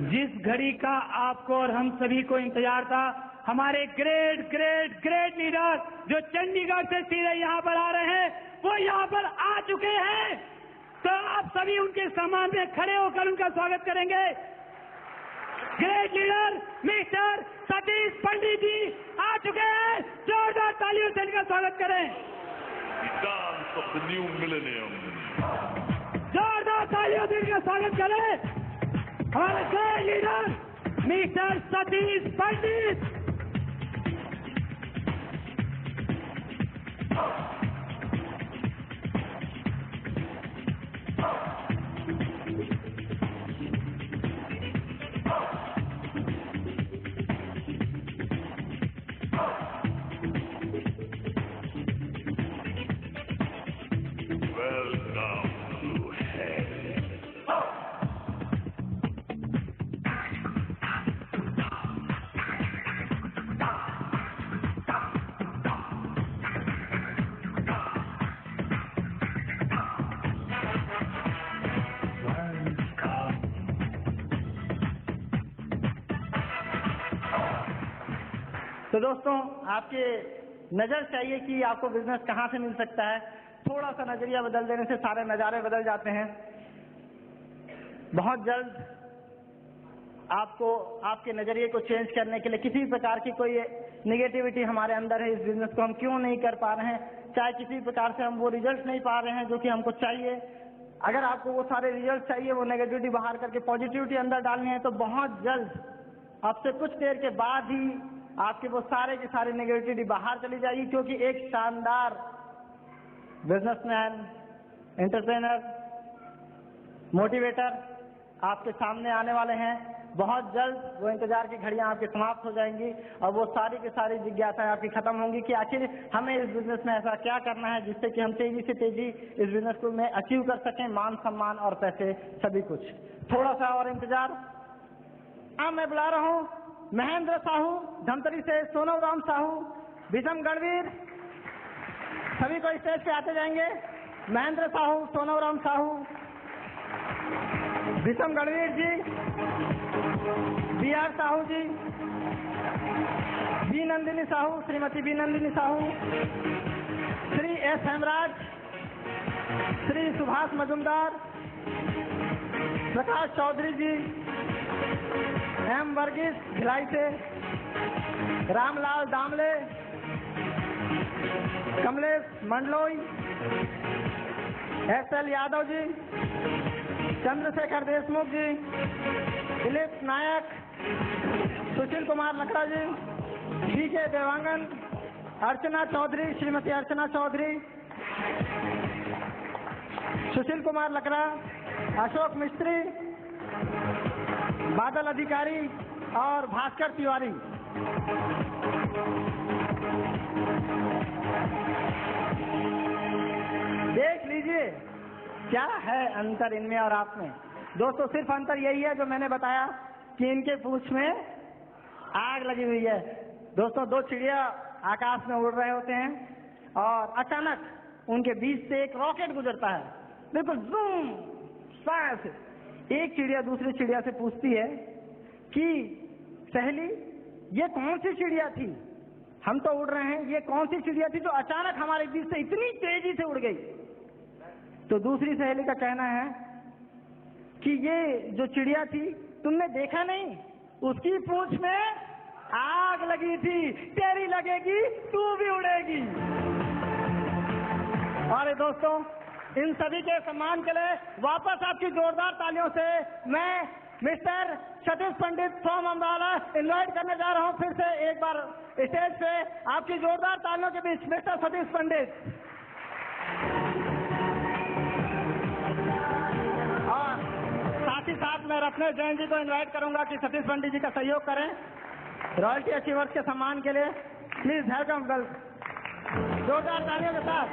जिस घड़ी का आपको और हम सभी को इंतजार था, हमारे ग्रेट ग्रेट ग्रेट लीडर जो चंडीगढ़ से सीधे यहाँ पर आ रहे हैं, वो यहाँ पर आ चुके हैं। तो आप सभी उनके सम्मान में खड़े होकर उनका स्वागत करेंगे। ग्रेट लीडर मिस्टर सतीश पंडित जी आ चुके हैं। जोरदार तालियों से इनका स्वागत करें। Dance of the new millennium. जोरदार तालियों से इनका स्वागत करें। हमारे ग्रेट लीडर मिस्टर सतीश पंडित। तो दोस्तों, आपके नजर चाहिए कि आपको बिजनेस कहाँ से मिल सकता है। थोड़ा सा नजरिया बदल देने से सारे नजारे बदल जाते हैं। बहुत जल्द आपको आपके नजरिए को चेंज करने के लिए किसी प्रकार की कोई निगेटिविटी हमारे अंदर है, इस बिजनेस को हम क्यों नहीं कर पा रहे हैं, चाहे किसी प्रकार से हम वो रिजल्ट नहीं पा रहे हैं जो कि हमको चाहिए। अगर आपको वो सारे रिजल्ट चाहिए, वो नेगेटिविटी बाहर करके पॉजिटिविटी अंदर डालनी है, तो बहुत जल्द आपसे कुछ देर के बाद ही आपके वो सारे की सारी नेगेटिविटी बाहर चली जाएगी, क्योंकि एक शानदार बिजनेसमैन, एंटरप्रेनर, मोटिवेटर आपके सामने आने वाले हैं। बहुत जल्द वो इंतजार की घड़ियां आपकी समाप्त हो जाएंगी और वो सारी की सारी जिज्ञासाएं आपकी खत्म होंगी कि आखिर हमें इस बिजनेस में ऐसा क्या करना है जिससे कि हम तेजी से तेजी इस बिजनेस को में अचीव कर सकें, मान सम्मान और पैसे सभी कुछ। थोड़ा सा और इंतजार। हाँ, मैं बुला रहा हूँ महेंद्र साहू, धमतरी से सोनू राम साहू, विषम गणवीर, सभी को स्टेज पे आते जाएंगे। Mahendra Sahu, Sonu Ram Sahu, Visham Ganvir ji, B R Sahu ji, B Nandini Sahu, Shrimati B Nandini Sahu, Shri S Hemraj, Shri Subhash Majumdar, Prakash Chaudhary ji, M Varghese Bhilai से, Ramlal Damle, Kamlesh Mandloi, S L Yadav ji, Chandrashekhar Deshmukh ji, Dilip Nayak, Sushil Kumar Lakra ji, D K Dewangan, अर्चना चौधरी, श्रीमती अर्चना चौधरी, सुशील कुमार लकड़ा, अशोक मिस्त्री, बादल अधिकारी और भास्कर तिवारी। देख लीजिए क्या है अंतर इनमें और आप में। दोस्तों, सिर्फ अंतर यही है जो मैंने बताया कि इनके पूंछ में आग लगी हुई है। दोस्तों, दो चिड़िया आकाश में उड़ रहे होते हैं और अचानक उनके बीच से एक रॉकेट गुजरता है, बिल्कुल जूम साथ। एक चिड़िया दूसरी चिड़िया से पूछती है कि सहेली, ये कौन सी चिड़िया थी? हम तो उड़ रहे हैं, ये कौन सी चिड़िया थी जो अचानक हमारे बीच से इतनी तेजी से उड़ गई? तो दूसरी सहेली का कहना है कि ये जो चिड़िया थी तुमने देखा नहीं, उसकी पूंछ में आग लगी थी, तेरी लगेगी तू भी उड़ेगी। और दोस्तों, इन सभी के सम्मान के लिए वापस आपकी जोरदार तालियों से मैं mister Satish Pandit from Ambala invite करने जा रहा हूं। फिर से एक बार स्टेज पे आपकी जोरदार तालियों के बीच मिस्टर सतीश पंडित। और साथ ही साथ मैं रत्नेश जैन जी को इनवाइट करूंगा कि सतीश पंडित जी का सहयोग करें रॉयल्टी अचीवर्स के सम्मान के लिए। प्लीज वेलकम जोरदार तालियों के साथ।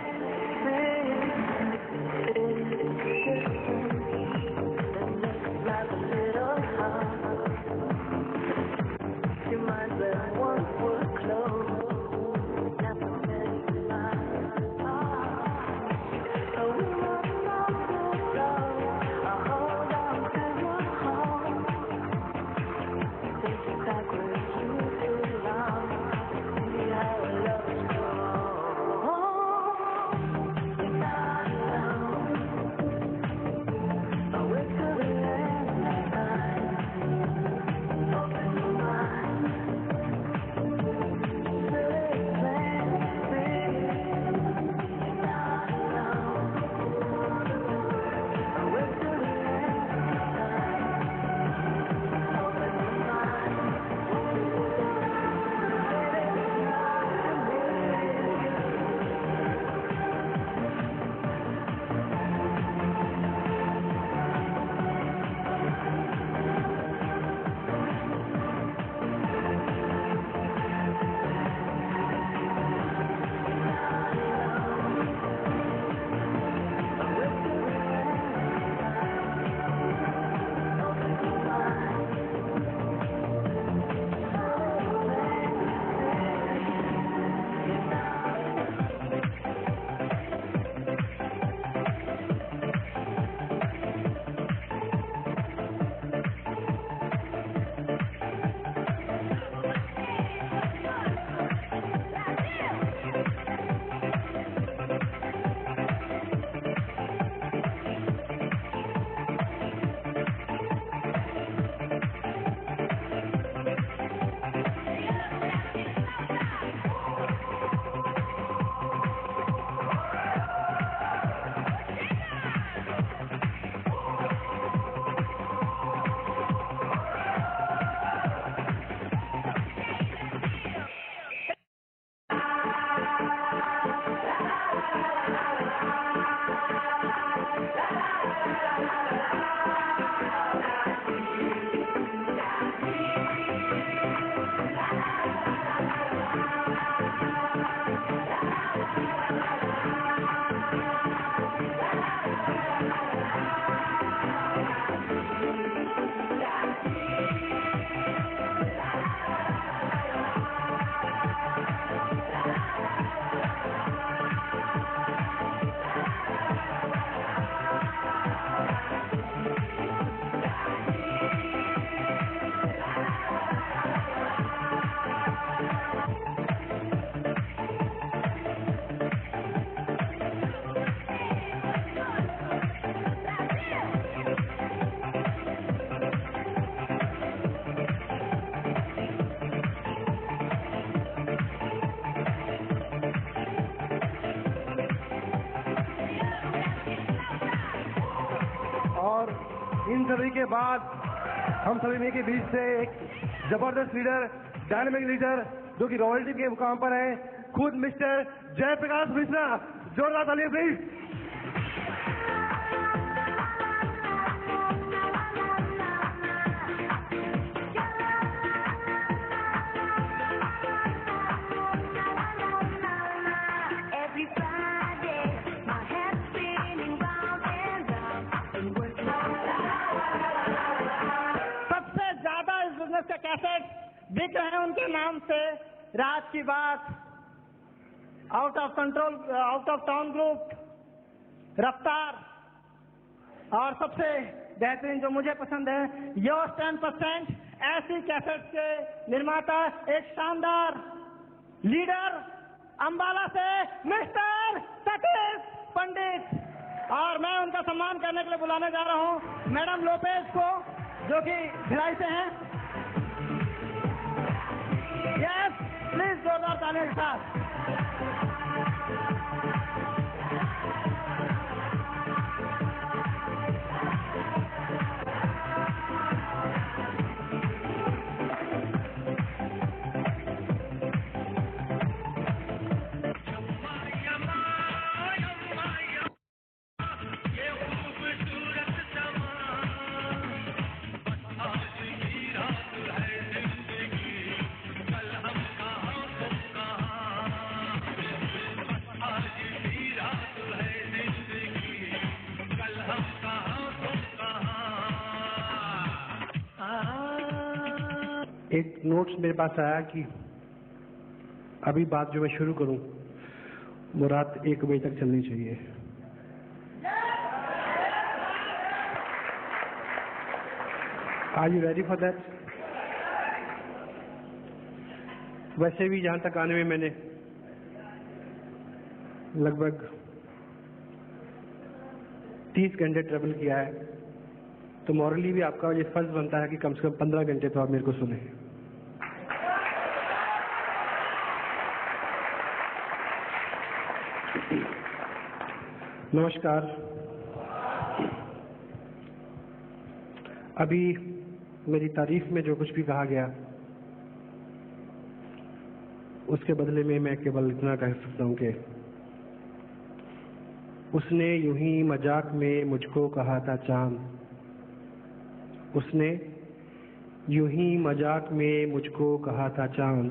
और इन सभी के बाद हम सभी के बीच से एक जबरदस्त लीडर, डायनामिक लीडर, जो कि रॉयल्टी के मुकाम पर है, खुद मिस्टर जयप्रकाश मिश्रा। जोरदार तालियां प्लीज। के कैसेट बिक रहे हैं उनके नाम से। राज की बात, out of control, out of town group, रफ्तार, और सबसे बेहतरीन जो मुझे पसंद है, योर 10%। ऐसी कैसेट के निर्माता एक शानदार लीडर अंबाला से मिस्टर सतीश पंडित, और मैं उनका सम्मान करने के लिए बुलाने जा रहा हूं मैडम लोपेज को, जो कि भिलाई से हैं। यस प्लीज, जोरदार तालियों के साथ। एक नोट्स मेरे पास आया कि अभी बात जो मैं शुरू करूं वो रात 1 बजे तक चलनी चाहिए। Are you ready for that? वैसे भी जहां तक आने में मैंने लगभग 30 घंटे ट्रेवल किया है, तो मॉरली भी आपका ये फर्ज बनता है कि कम से कम 15 घंटे तो आप मेरे को सुने। नमस्कार। अभी मेरी तारीफ में जो कुछ भी कहा गया, उसके बदले में मैं केवल इतना कह सकता हूं कि उसने यूं ही मजाक में मुझको कहा था चांद, उसने यूं ही मजाक में मुझको कहा था चांद,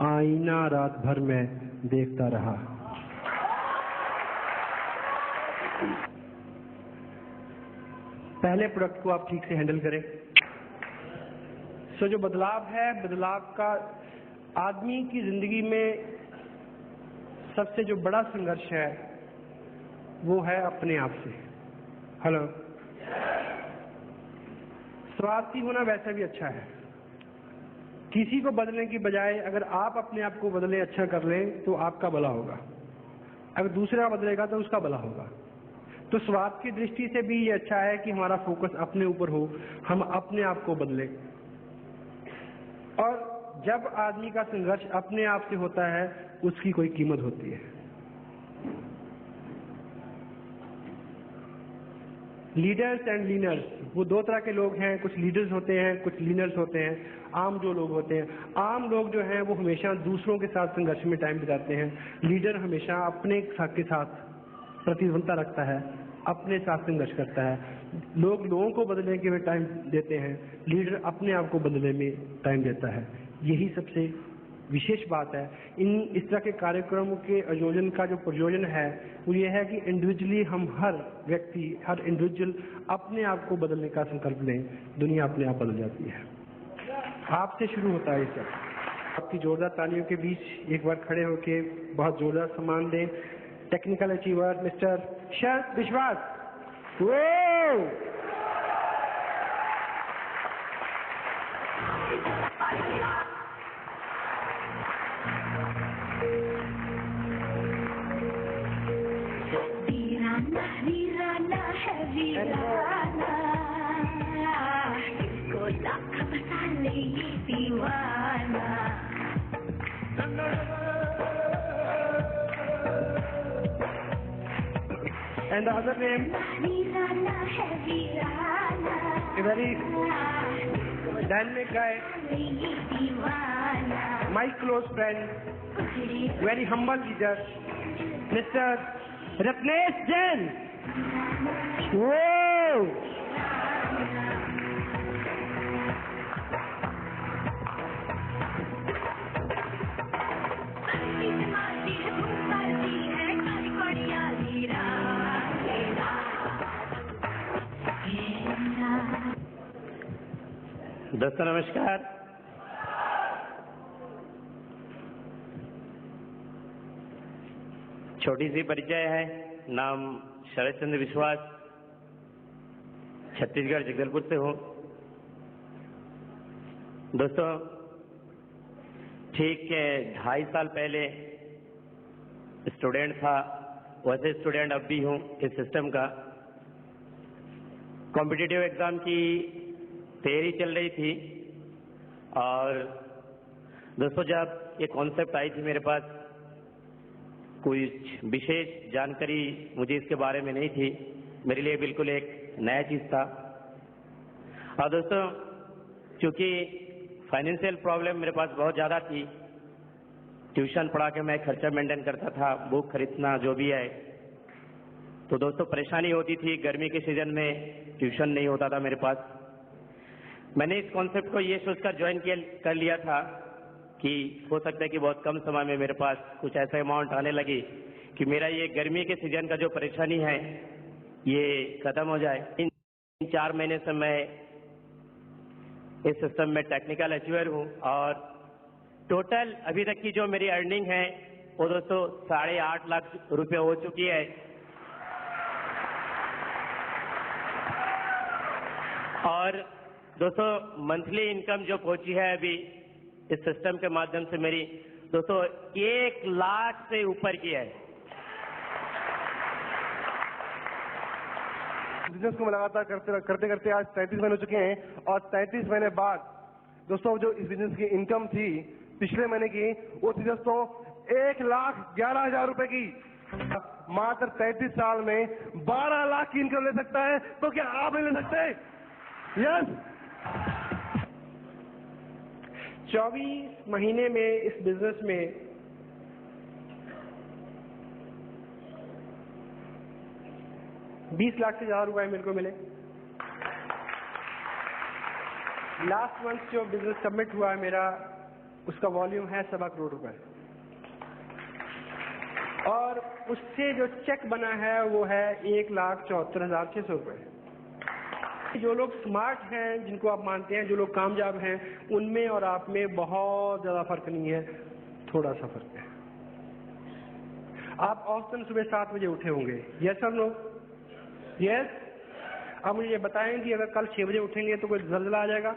आईना रात भर मैं देखता रहा। पहले प्रोडक्ट को आप ठीक से हैंडल करें। जो बदलाव है, बदलाव का आदमी की जिंदगी में सबसे जो बड़ा संघर्ष है वो है अपने आप से। हेलो, स्वार्थी होना वैसे भी अच्छा है। किसी को बदलने की बजाय अगर आप अपने आप को बदलें, अच्छा कर लें, तो आपका भला होगा। अगर दूसरा बदलेगा तो उसका भला होगा। तो स्वार्थ की दृष्टि से भी ये अच्छा है कि हमारा फोकस अपने ऊपर हो, हम अपने आप को बदलें। और जब आदमी का संघर्ष अपने आप से होता है, उसकी कोई कीमत होती है। लीडर्स एंड लीनर्स, वो दो तरह के लोग हैं। कुछ लीडर्स होते हैं, कुछ लीनर्स होते हैं। आम जो लोग होते हैं, आम लोग जो हैं वो हमेशा दूसरों के साथ संघर्ष में टाइम बिताते हैं। लीडर हमेशा अपने के साथ प्रतिबद्धता रखता है, अपने साथ संघर्ष करता है। लोग लोगों को बदलने के लिए टाइम देते हैं, लीडर अपने आप को बदलने में टाइम देता है। यही सबसे विशेष बात है इस तरह के कार्यक्रमों के आयोजन का जो प्रयोजन है वो ये है कि इंडिविजुअली हम हर व्यक्ति, हर इंडिविजुअल अपने आप को बदलने का संकल्प लें, दुनिया अपने आप बदल जाती है। आपसे शुरू होता है ये सब। आपकी जोरदार तालियों के बीच एक बार खड़े होके बहुत जोरदार सम्मान दें टेक्निकल अचीवर मिस्टर शरद विश्वास। वीराना है वीराना, किसको लाख बता ले ये दीवाना। And the other name, वीराना है वीराना, a very dynamic guy, ये दीवाना। my close friend, very humble leader, Mr. Ratnesh Jain. Whoa! दोस्तों नमस्कार। छोटी सी परिचय है। नाम शरद चंद्र विश्वास, छत्तीसगढ़ जगदलपुर से हूँ। दोस्तों ठीक 2.5 साल पहले स्टूडेंट था, वैसे स्टूडेंट अब भी हूँ इस सिस्टम का। कॉम्पिटिटिव एग्जाम की तैयारी चल रही थी और दोस्तों जब ये कॉन्सेप्ट आई थी मेरे पास, कुछ विशेष जानकारी मुझे इसके बारे में नहीं थी, मेरे लिए बिल्कुल एक नया चीज़ था। और दोस्तों चूँकि फाइनेंशियल प्रॉब्लम मेरे पास बहुत ज़्यादा थी, ट्यूशन पढ़ा के मैं खर्चा मेंटेन करता था, बुक खरीदना जो भी है, तो दोस्तों परेशानी होती थी। गर्मी के सीजन में ट्यूशन नहीं होता था मेरे पास। मैंने इस कॉन्सेप्ट को ये सोचकर ज्वाइन कर लिया था कि हो सकता है कि बहुत कम समय में मेरे पास कुछ ऐसा अमाउंट आने लगे कि मेरा ये गर्मी के सीजन का जो परेशानी है ये खत्म हो जाए। इन 4 महीने से मैं इस सिस्टम में टेक्निकल अचीवर हूँ और टोटल अभी तक की जो मेरी अर्निंग है वो दोस्तों 8.5 लाख रुपए हो चुकी है। और दोस्तों मंथली इनकम जो पहुंची है अभी इस सिस्टम के माध्यम से मेरी दोस्तों 1 लाख से ऊपर की है। बिजनेस को लगातार करते करते आज 33 महीने हो चुके हैं और 33 महीने बाद दोस्तों जो इस बिजनेस की इनकम थी पिछले महीने की वो थी दोस्तों 1,11,000 रुपए की। मात्र 33 साल में 12 लाख की इनकम ले सकता है, तो क्या आप नहीं ले सकते? यस। 24 महीने में इस बिजनेस में $20 लाख से ज्यादा रुपए मेरे को मिले। लास्ट मंथ जो बिजनेस सबमिट हुआ है मेरा, उसका वॉल्यूम है 7 करोड़ रुपए और उससे जो चेक बना है वो है 1,74,600 रुपए। जो लोग स्मार्ट हैं, जिनको आप मानते हैं, जो लोग कामयाब हैं, उनमें और आप में बहुत ज्यादा फर्क नहीं है, थोड़ा सा फर्क है। आप औसतन सुबह 7 बजे उठे होंगे, यस और नो? यस। अब मुझे ये बताएं कि अगर कल 6 बजे उठेंगे तो कोई ज़ल्ज़ला आ जाएगा,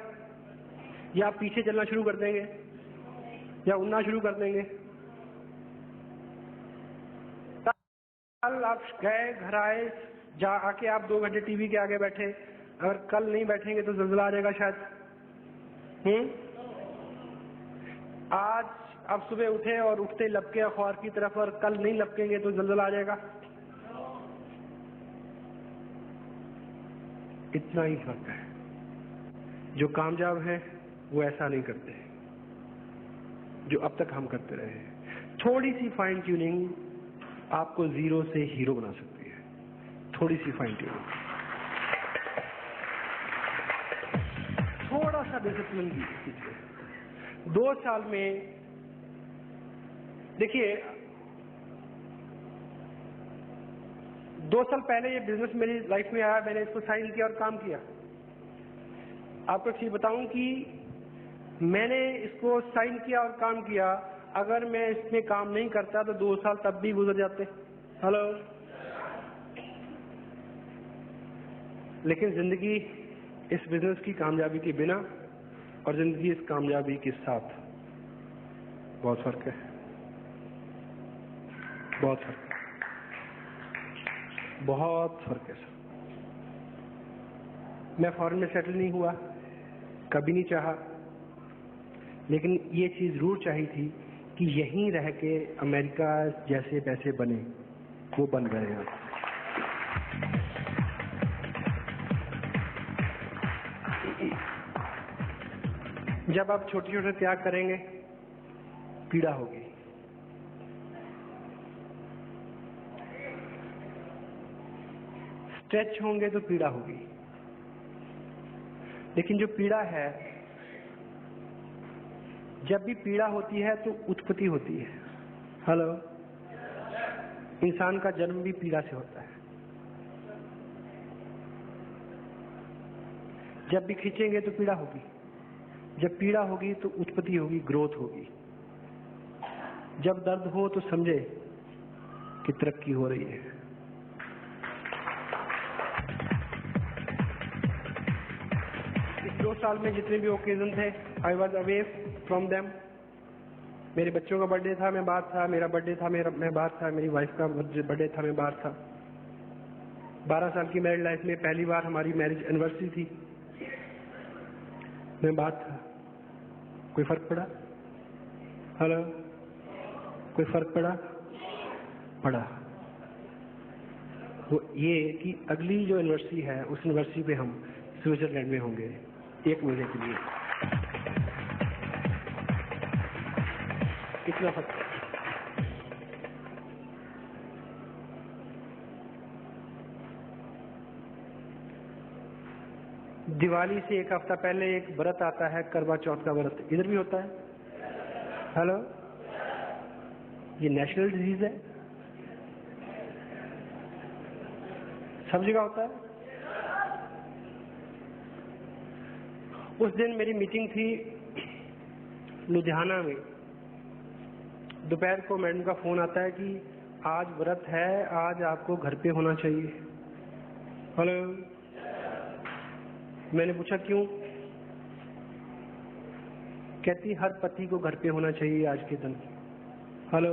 या आप पीछे चलना शुरू कर देंगे, या उड़ना शुरू कर देंगे? कल आप गए, घर आए, आके आप 2 घंटे टीवी के आगे बैठे, अगर कल नहीं बैठेंगे तो ज़ल्ज़ला आ जाएगा शायद। आज आप सुबह उठे और उठते लपके अखबार की तरफ, और कल नहीं लपकेंगे तो ज़ल्ज़ला आ जाएगा। इतना ही फर्क है। जो कामयाब हैं वो ऐसा नहीं करते जो अब तक हम करते रहे हैं। थोड़ी सी फाइन ट्यूनिंग आपको 0 से हीरो बना सकती है, थोड़ी सी फाइन ट्यूनिंग, थोड़ा सा डिसिप्लिन कीजिए। 2 साल में देखिए 2 साल पहले ये बिजनेस मेरी लाइफ में आया, मैंने इसको साइन किया और काम किया। आपको एक चीज बताऊं कि मैंने इसको साइन किया और काम किया, अगर मैं इसमें काम नहीं करता तो 2 साल तब भी गुजर जाते। हेलो। लेकिन जिंदगी इस बिजनेस की कामयाबी के बिना और जिंदगी इस कामयाबी के साथ बहुत फर्क है, बहुत फर्क है, बहुत फर्क है। मैं फॉरेन में सेटल नहीं हुआ, कभी नहीं चाहा, लेकिन ये चीज जरूर चाहिए थी कि यहीं रह के अमेरिका जैसे पैसे बने, वो बन गए हैं। जब आप छोटे छोटे त्याग करेंगे पीड़ा होगी, स्ट्रेच होंगे तो पीड़ा होगी, लेकिन जो पीड़ा है, जब भी पीड़ा होती है तो उत्पत्ति होती है। हेलो। इंसान का जन्म भी पीड़ा से होता है। जब भी खींचेंगे तो पीड़ा होगी, जब पीड़ा होगी तो उत्पत्ति होगी, ग्रोथ होगी। जब दर्द हो तो समझे कि तरक्की हो रही है। इस 2 साल में जितने भी ओकेजन थे, I was away from them. मेरे बच्चों का बर्थडे था, मैं बाहर था, मेरा बर्थडे था, मैं बाहर था, मेरी वाइफ का बर्थडे था, मैं बाहर था। 12 साल की मैरिड लाइफ में पहली बार हमारी मैरिज एनिवर्सरी थी, मैं बाहर था। कोई फर्क पड़ा? हेलो। कोई फर्क पड़ा? पड़ा। तो ये कि अगली जो एनिवर्सरी है, उस एनिवर्सरी पे हम स्विट्जरलैंड में होंगे 1 महीने के लिए। कितना फर्क? दिवाली से 1 हफ्ता पहले एक व्रत आता है, करवा चौथ का व्रत। इधर भी होता है। हेलो। ये नेशनल डिजीज है, सब जगह होता है। उस दिन मेरी मीटिंग थी लुधियाना में। दोपहर को मैडम का फोन आता है कि आज व्रत है, आज आपको घर पे होना चाहिए। हेलो। मैंने पूछा क्यों? कहती हर पति को घर पे होना चाहिए आज के दिन। हेलो।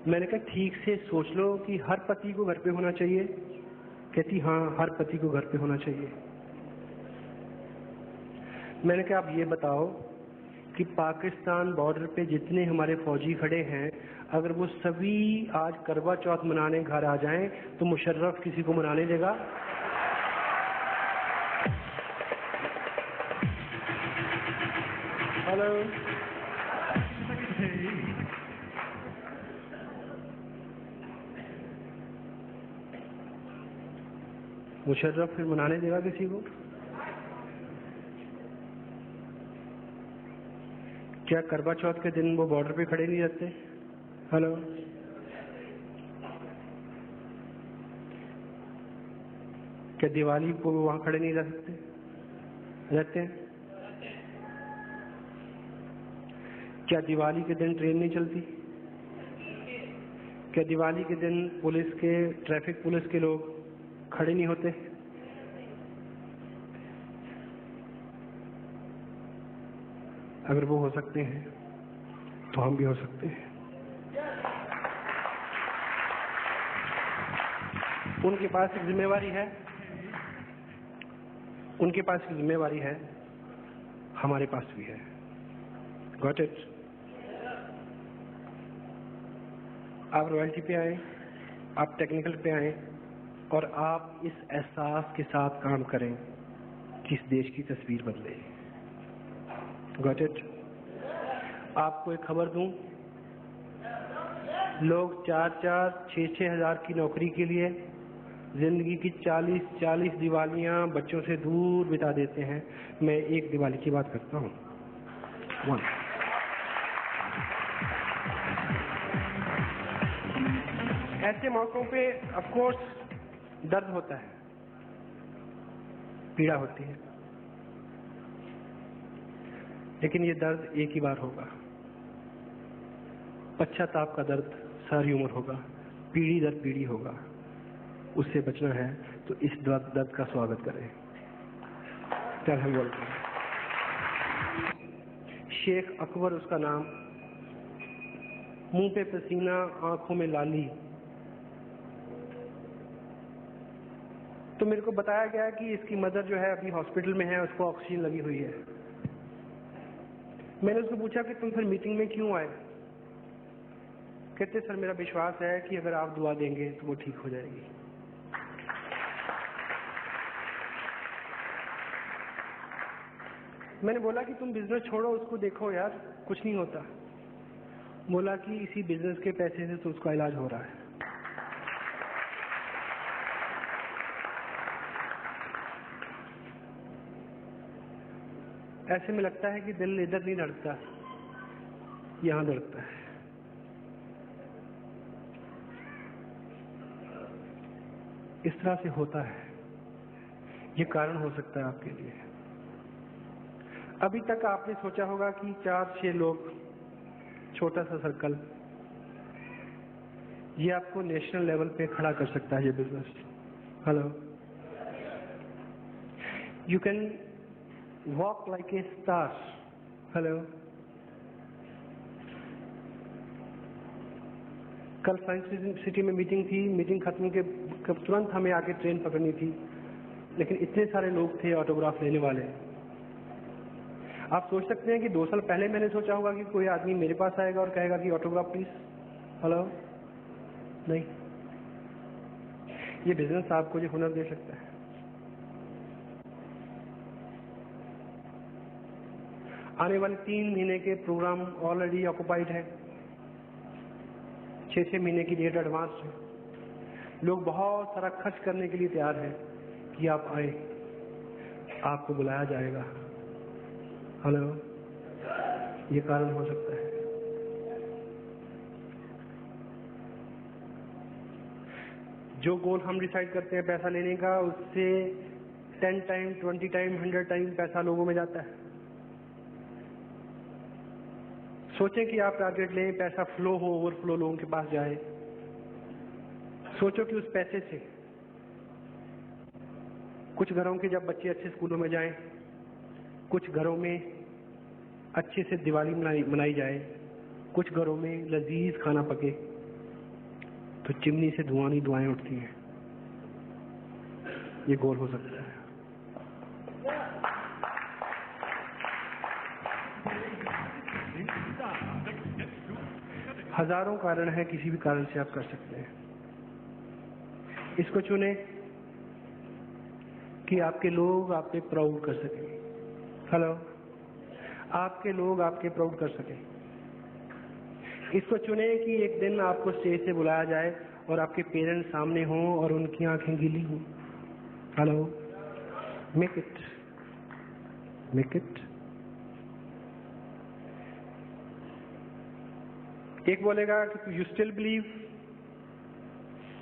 मैंने कहा ठीक से सोच लो कि हर पति को घर पे होना चाहिए। कहती हाँ, हर पति को घर पे होना चाहिए। मैंने कहा आप ये बताओ कि पाकिस्तान बॉर्डर पे जितने हमारे फौजी खड़े हैं, अगर वो सभी आज करवा चौथ मनाने घर आ जाएं तो मुशर्रफ किसी को मनाने देगा? हेलो। मुशर्रफ फिर मनाने देगा किसी को? क्या करवा चौथ के दिन वो बॉर्डर पे खड़े नहीं रहते? हेलो। क्या दिवाली को वहां खड़े नहीं रह सकते? रहते हैं। क्या दिवाली के दिन ट्रेन नहीं चलती? क्या दिवाली के दिन पुलिस के, ट्रैफिक पुलिस के लोग खड़े नहीं होते? अगर वो हो सकते हैं तो हम भी हो सकते हैं। उनके पास एक जिम्मेवारी है, उनके पास एक जिम्मेवारी है, हमारे पास भी है। Got it? आप रॉयल्टी पे आए, आप टेक्निकल पे आए और आप इस एहसास के साथ काम करें कि इस देश की तस्वीर बदले। Got it? आपको एक खबर दूं, लोग 4-4, 6-6 हजार की नौकरी के लिए जिंदगी की 40-40 दिवालियां बच्चों से दूर बिता देते हैं। मैं एक दिवाली की बात करता हूं। 1 ऐसे मौकों पे ऑफ कोर्स दर्द होता है, पीड़ा होती है, लेकिन ये दर्द एक ही बार होगा। पश्चाताप का दर्द सारी उम्र होगा, पीढ़ी दर पीढ़ी होगा। उससे बचना है तो इस दर्द का स्वागत करें। क्या हम बोलते हैं, शेख अकबर उसका नाम, मुंह पे पसीना, आंखों में लाली। तो मेरे को बताया गया कि इसकी मदर जो है अभी हॉस्पिटल में है, उसको ऑक्सीजन लगी हुई है। मैंने उसको पूछा कि तुम फिर मीटिंग में क्यों आए? कहते सर मेरा विश्वास है कि अगर आप दुआ देंगे तो वो ठीक हो जाएगी। मैंने बोला कि तुम बिजनेस छोड़ो, उसको देखो यार, कुछ नहीं होता। बोला कि इसी बिजनेस के पैसे से तो उसका इलाज हो रहा है। ऐसे में लगता है कि दिल इधर नहीं धड़कता, यहां धड़कता है। इस तरह से होता है, ये कारण हो सकता है आपके लिए। अभी तक आपने सोचा होगा कि 4-6 लोग, छोटा सा सर्कल, ये आपको नेशनल लेवल पे खड़ा कर सकता है ये business. Hello, you can walk like a star. Hello, कल साइंस सिटी में मीटिंग थी, मीटिंग खत्म के तुरंत हमें आके ट्रेन पकड़नी थी, लेकिन इतने सारे लोग थे ऑटोग्राफ लेने वाले। आप सोच सकते हैं कि 2 साल पहले मैंने सोचा होगा कि कोई आदमी मेरे पास आएगा और कहेगा कि ऑटोग्राफ प्लीज। हेलो, नहीं। ये बिजनेस आपको जो हुनर दे सकता है। आने वाले 3 महीने के प्रोग्राम ऑलरेडी ऑक्युपाइड है, 6-6 महीने की डेट एडवांस है। लोग बहुत सारा खर्च करने के लिए तैयार हैं कि आप आए, आपको बुलाया जाएगा। हेलो, ये कारण हो सकता है। जो गोल हम डिसाइड करते हैं पैसा लेने का, उससे 10 टाइम, 20 टाइम, 100 टाइम पैसा लोगों में जाता है। सोचें कि आप टारगेट लें, पैसा फ्लो हो, ओवरफ्लो लोगों के पास जाए। सोचो कि उस पैसे से कुछ घरों के जब बच्चे अच्छे स्कूलों में जाएं, कुछ घरों में अच्छे से दिवाली मनाई जाए, कुछ घरों में लजीज खाना पके, तो चिमनी से धुआं नहीं दुआएं उठती हैं। ये गोल हो सकता है। हजारों कारण है, किसी भी कारण से आप कर सकते हैं। इसको चुने कि आपके लोग आप पे प्राउड कर सकें। हेलो, आपके लोग आपके प्राउड कर सकें। इसको चुने कि एक दिन आपको स्टेज से बुलाया जाए और आपके पेरेंट्स सामने हों और उनकी आंखें गीली हों। Hello, make it, make it. एक बोलेगा कि यू स्टिल बिलीव,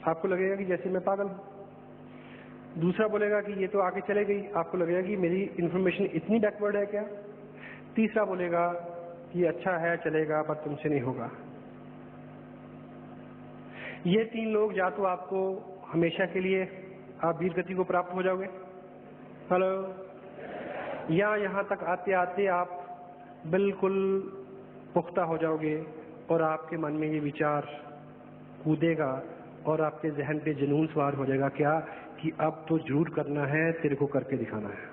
आपको लगेगा कि जैसे मैं पागल हूं। दूसरा बोलेगा कि ये तो आगे चले गई, आपको लगेगा कि मेरी इंफॉर्मेशन इतनी बैकवर्ड है क्या। तीसरा बोलेगा कि ये अच्छा है, चलेगा, पर तुमसे नहीं होगा। ये 3 लोग या तो आपको हमेशा के लिए आप वीर गति को प्राप्त हो जाओगे, हेलो, या यहां तक आते आते आप बिल्कुल पुख्ता हो जाओगे और आपके मन में ये विचार कूदेगा और आपके जहन पे जुनून सवार हो जाएगा, क्या कि अब तो जरूर करना है, तेरे को करके दिखाना है।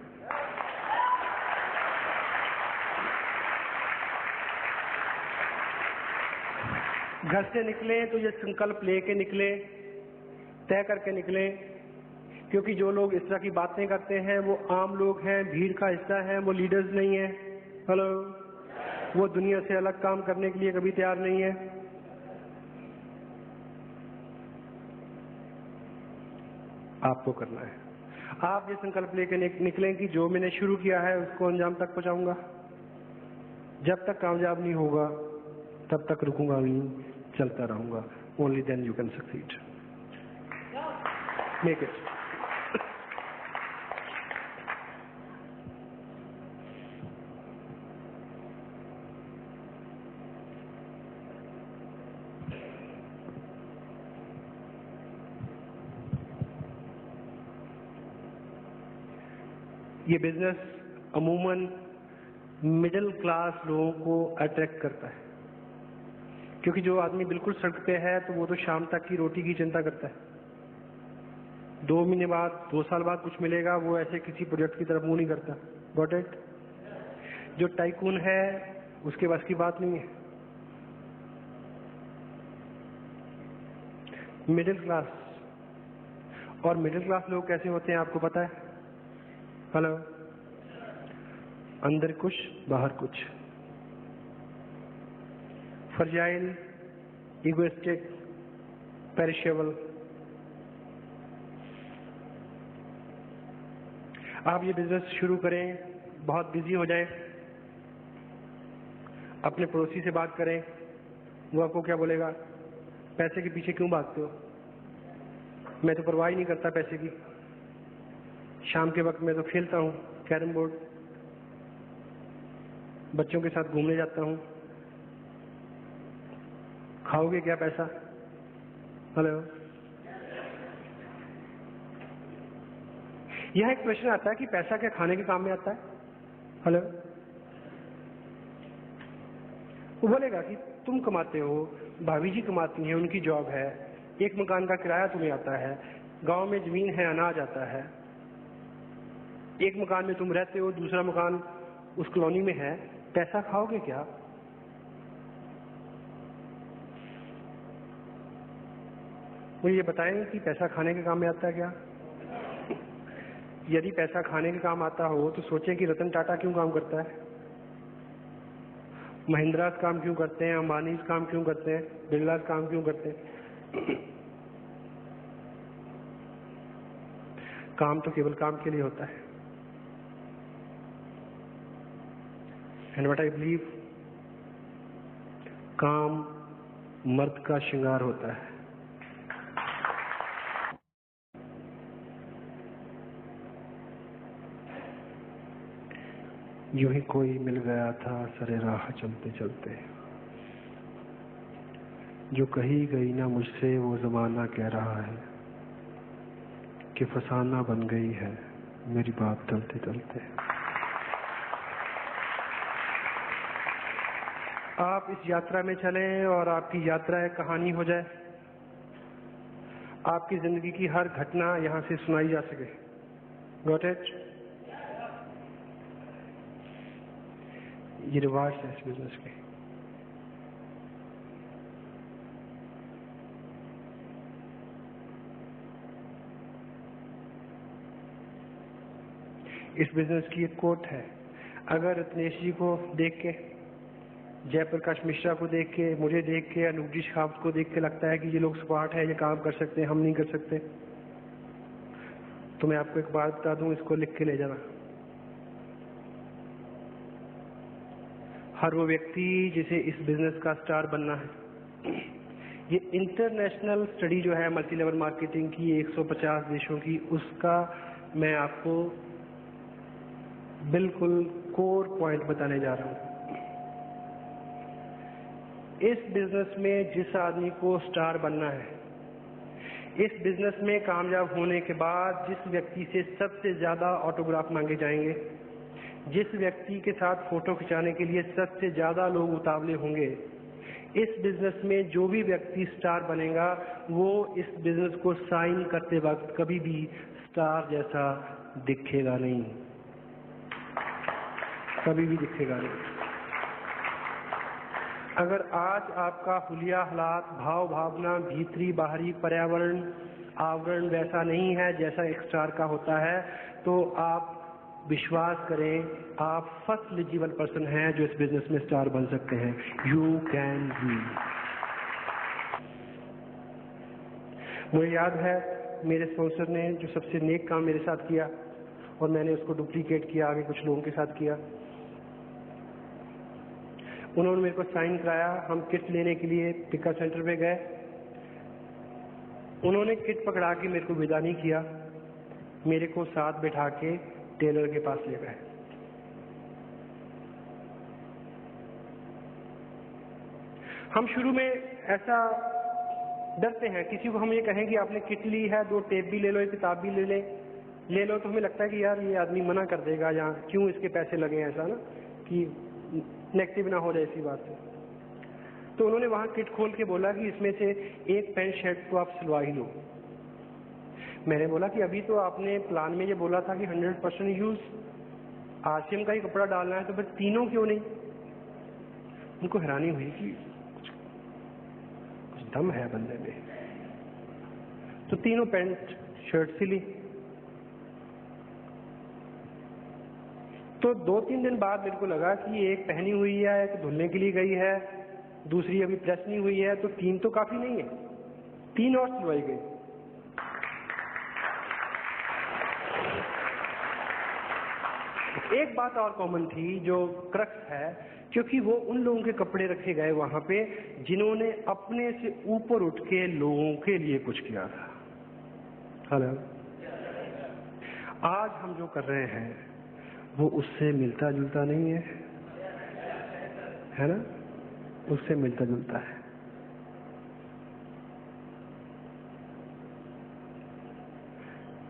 घर से निकले तो ये संकल्प लेके निकले, तय करके निकले, क्योंकि जो लोग इस तरह की बातें करते हैं वो आम लोग हैं, भीड़ का हिस्सा है, वो लीडर्स नहीं है। हेलो, वो दुनिया से अलग काम करने के लिए कभी तैयार नहीं है। आपको करना है। आप ये संकल्प लेके निकलें कि जो मैंने शुरू किया है उसको अंजाम तक पहुंचाऊंगा। जब तक कामयाब नहीं होगा तब तक रुकूंगा नहीं, चलता रहूंगा। only then you can succeed. Make it. ये बिजनेस अमूमन मिडिल क्लास लोगों को अट्रैक्ट करता है, क्योंकि जो आदमी बिल्कुल सड़क पे है तो वो तो शाम तक की रोटी की चिंता करता है। 2 महीने बाद, 2 साल बाद कुछ मिलेगा, वो ऐसे किसी प्रोजेक्ट की तरफ मुंह नहीं करता। Got it? जो टाइकून है उसके बस की बात नहीं है। मिडिल क्लास, और मिडिल क्लास लोग कैसे होते हैं आपको पता है? हेलो, अंदर कुछ बाहर कुछ, फ्रजाइल, इगोइस्टिक, पेरिशेबल। आप ये बिजनेस शुरू करें, बहुत बिजी हो जाएं, अपने पड़ोसी से बात करें, वो आपको क्या बोलेगा? पैसे के पीछे क्यों भागते हो? मैं तो परवाह ही नहीं करता पैसे की, शाम के वक्त में तो खेलता हूँ कैरम बोर्ड, बच्चों के साथ घूमने जाता हूँ। खाओगे क्या पैसा? हेलो, यह एक प्रश्न आता है कि पैसा क्या खाने के काम में आता है? हेलो, वो बोलेगा कि तुम कमाते हो, भाभी जी कमाती हैं, उनकी जॉब है, एक मकान का किराया तुम्हें आता है, गांव में जमीन है, अनाज आता है, एक मकान में तुम रहते हो, दूसरा मकान उस कॉलोनी में है, पैसा खाओगे क्या? मुझे ये बताएं कि पैसा खाने के काम में आता है क्या? यदि पैसा खाने के काम आता हो तो सोचें कि रतन टाटा क्यों काम करता है, महिंद्रा काम क्यों करते हैं, अंबानी काम क्यों करते हैं, बिरला काम क्यों करते हैं? काम तो केवल काम के लिए होता है। एंड व्हाट आई बिलीव, काम मर्द का श्रृंगार होता है। यूं ही कोई मिल गया था सरे राह चलते चलते, जो कही गई ना मुझसे वो जमाना कह रहा है कि फसाना बन गई है मेरी बात चलते चलते। आप इस यात्रा में चलें और आपकी यात्रा एक कहानी हो जाए, आपकी जिंदगी की हर घटना यहां से सुनाई जा सके। Got it? ये रिवाज है इस बिजनेस के। इस बिजनेस की एक कोट है, अगर रत्नेश जी को देख के, जयप्रकाश मिश्रा को देख के, मुझे देख के, अनूप जी शेखावत को देख के लगता है कि ये लोग स्मार्ट है, ये काम कर सकते हैं, हम नहीं कर सकते, तो मैं आपको एक बात बता दूं, इसको लिख के ले जाना। हर वो व्यक्ति जिसे इस बिजनेस का स्टार बनना है, ये इंटरनेशनल स्टडी जो है मल्टी लेवल मार्केटिंग की 150 देशों की, उसका मैं आपको बिल्कुल कोर पॉइंट बताने जा रहा हूं। इस बिजनेस में जिस आदमी को स्टार बनना है, इस बिजनेस में कामयाब होने के बाद जिस व्यक्ति से सबसे ज्यादा ऑटोग्राफ मांगे जाएंगे, जिस व्यक्ति के साथ फोटो खिंचाने के लिए सबसे ज्यादा लोग उतावले होंगे, इस बिजनेस में जो भी व्यक्ति स्टार बनेगा वो इस बिजनेस को साइन करते वक्त कभी भी स्टार जैसा दिखेगा नहीं, कभी भी दिखेगा नहीं। अगर आज आपका हुलिया हालात, भाव भावना, भीतरी बाहरी पर्यावरण आवरण वैसा नहीं है जैसा एक स्टार का होता है, तो आप विश्वास करें, आप फर्स्ट एलिजिबल पर्सन हैं जो इस बिजनेस में स्टार बन सकते हैं। You can be. मुझे याद है मेरे स्पॉन्सर ने जो सबसे नेक काम मेरे साथ किया और मैंने उसको डुप्लीकेट किया, आगे कुछ लोगों के साथ किया। उन्होंने मेरे को साइन कराया, हम किट लेने के लिए पिकअप सेंटर पे गए, उन्होंने किट पकड़ा के मेरे को विदा नहीं किया, मेरे को साथ बिठा के टेलर के पास ले गए। हम शुरू में ऐसा डरते हैं, किसी को हम ये कहें कि आपने किट ली है, 2 टेप भी ले लो, एक किताब भी ले लो, तो हमें लगता है कि यार ये आदमी मना कर देगा, या क्यों इसके पैसे लगे, ऐसा ना कि नेगेटिव ना हो जाए इसी बात से। तो उन्होंने वहां किट खोल के बोला कि इसमें से एक पैंट शर्ट तो आप सिलवा ही लो। मैंने बोला कि अभी तो आपने प्लान में ये बोला था कि 100% यूज आसिम का ही कपड़ा डालना है, तो फिर तीनों क्यों नहीं? उनको हैरानी हुई कि कुछ दम है बंदे में। तो तीनों पैंट शर्ट सिली। तो 2-3 दिन बाद मेरे को लगा कि एक पहनी हुई है, एक धुलने के लिए गई है, दूसरी अभी प्रेस नहीं हुई है, तो 3 तो काफी नहीं है, 3 और सिलवाई गई। एक बात और कॉमन थी जो क्रक्स है, क्योंकि वो उन लोगों के कपड़े रखे गए वहां पे जिन्होंने अपने से ऊपर उठ के लोगों के लिए कुछ किया था। हेलो, आज हम जो कर रहे हैं वो उससे मिलता जुलता नहीं है ना? उससे मिलता जुलता है।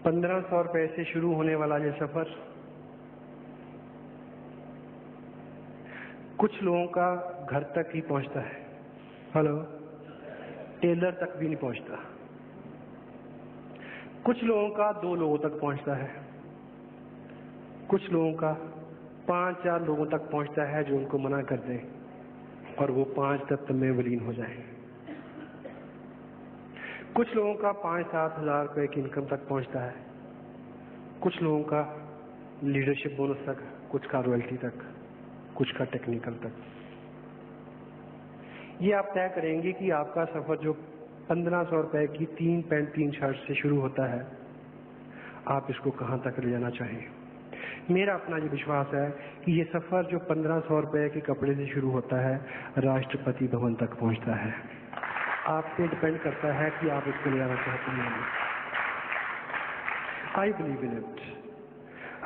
₹1500 से शुरू होने वाला ये सफर कुछ लोगों का घर तक ही पहुंचता है। हेलो, टेलर तक भी नहीं पहुंचता। कुछ लोगों का 2 लोगों तक पहुंचता है, कुछ लोगों का 5-4 लोगों तक पहुंचता है जो उनको मना कर दें और वो 5 तत्व में विलीन हो जाए। कुछ लोगों का 5-7 हजार रुपए की इनकम तक पहुंचता है, कुछ लोगों का लीडरशिप बोनस तक, कुछ का रॉयल्टी तक, कुछ का टेक्निकल तक। ये आप तय करेंगे कि आपका सफर जो 1500 रुपए की 3 पैंट 3 शर्ट से शुरू होता है, आप इसको कहां तक ले जाना चाहिए। मेरा अपना ये विश्वास है कि ये सफर जो 1500 रुपए के कपड़े से शुरू होता है, राष्ट्रपति भवन तक पहुंचता है। आप पे डिपेंड करता है कि आप इसको ले जाना चाहते हैं। I believe in it,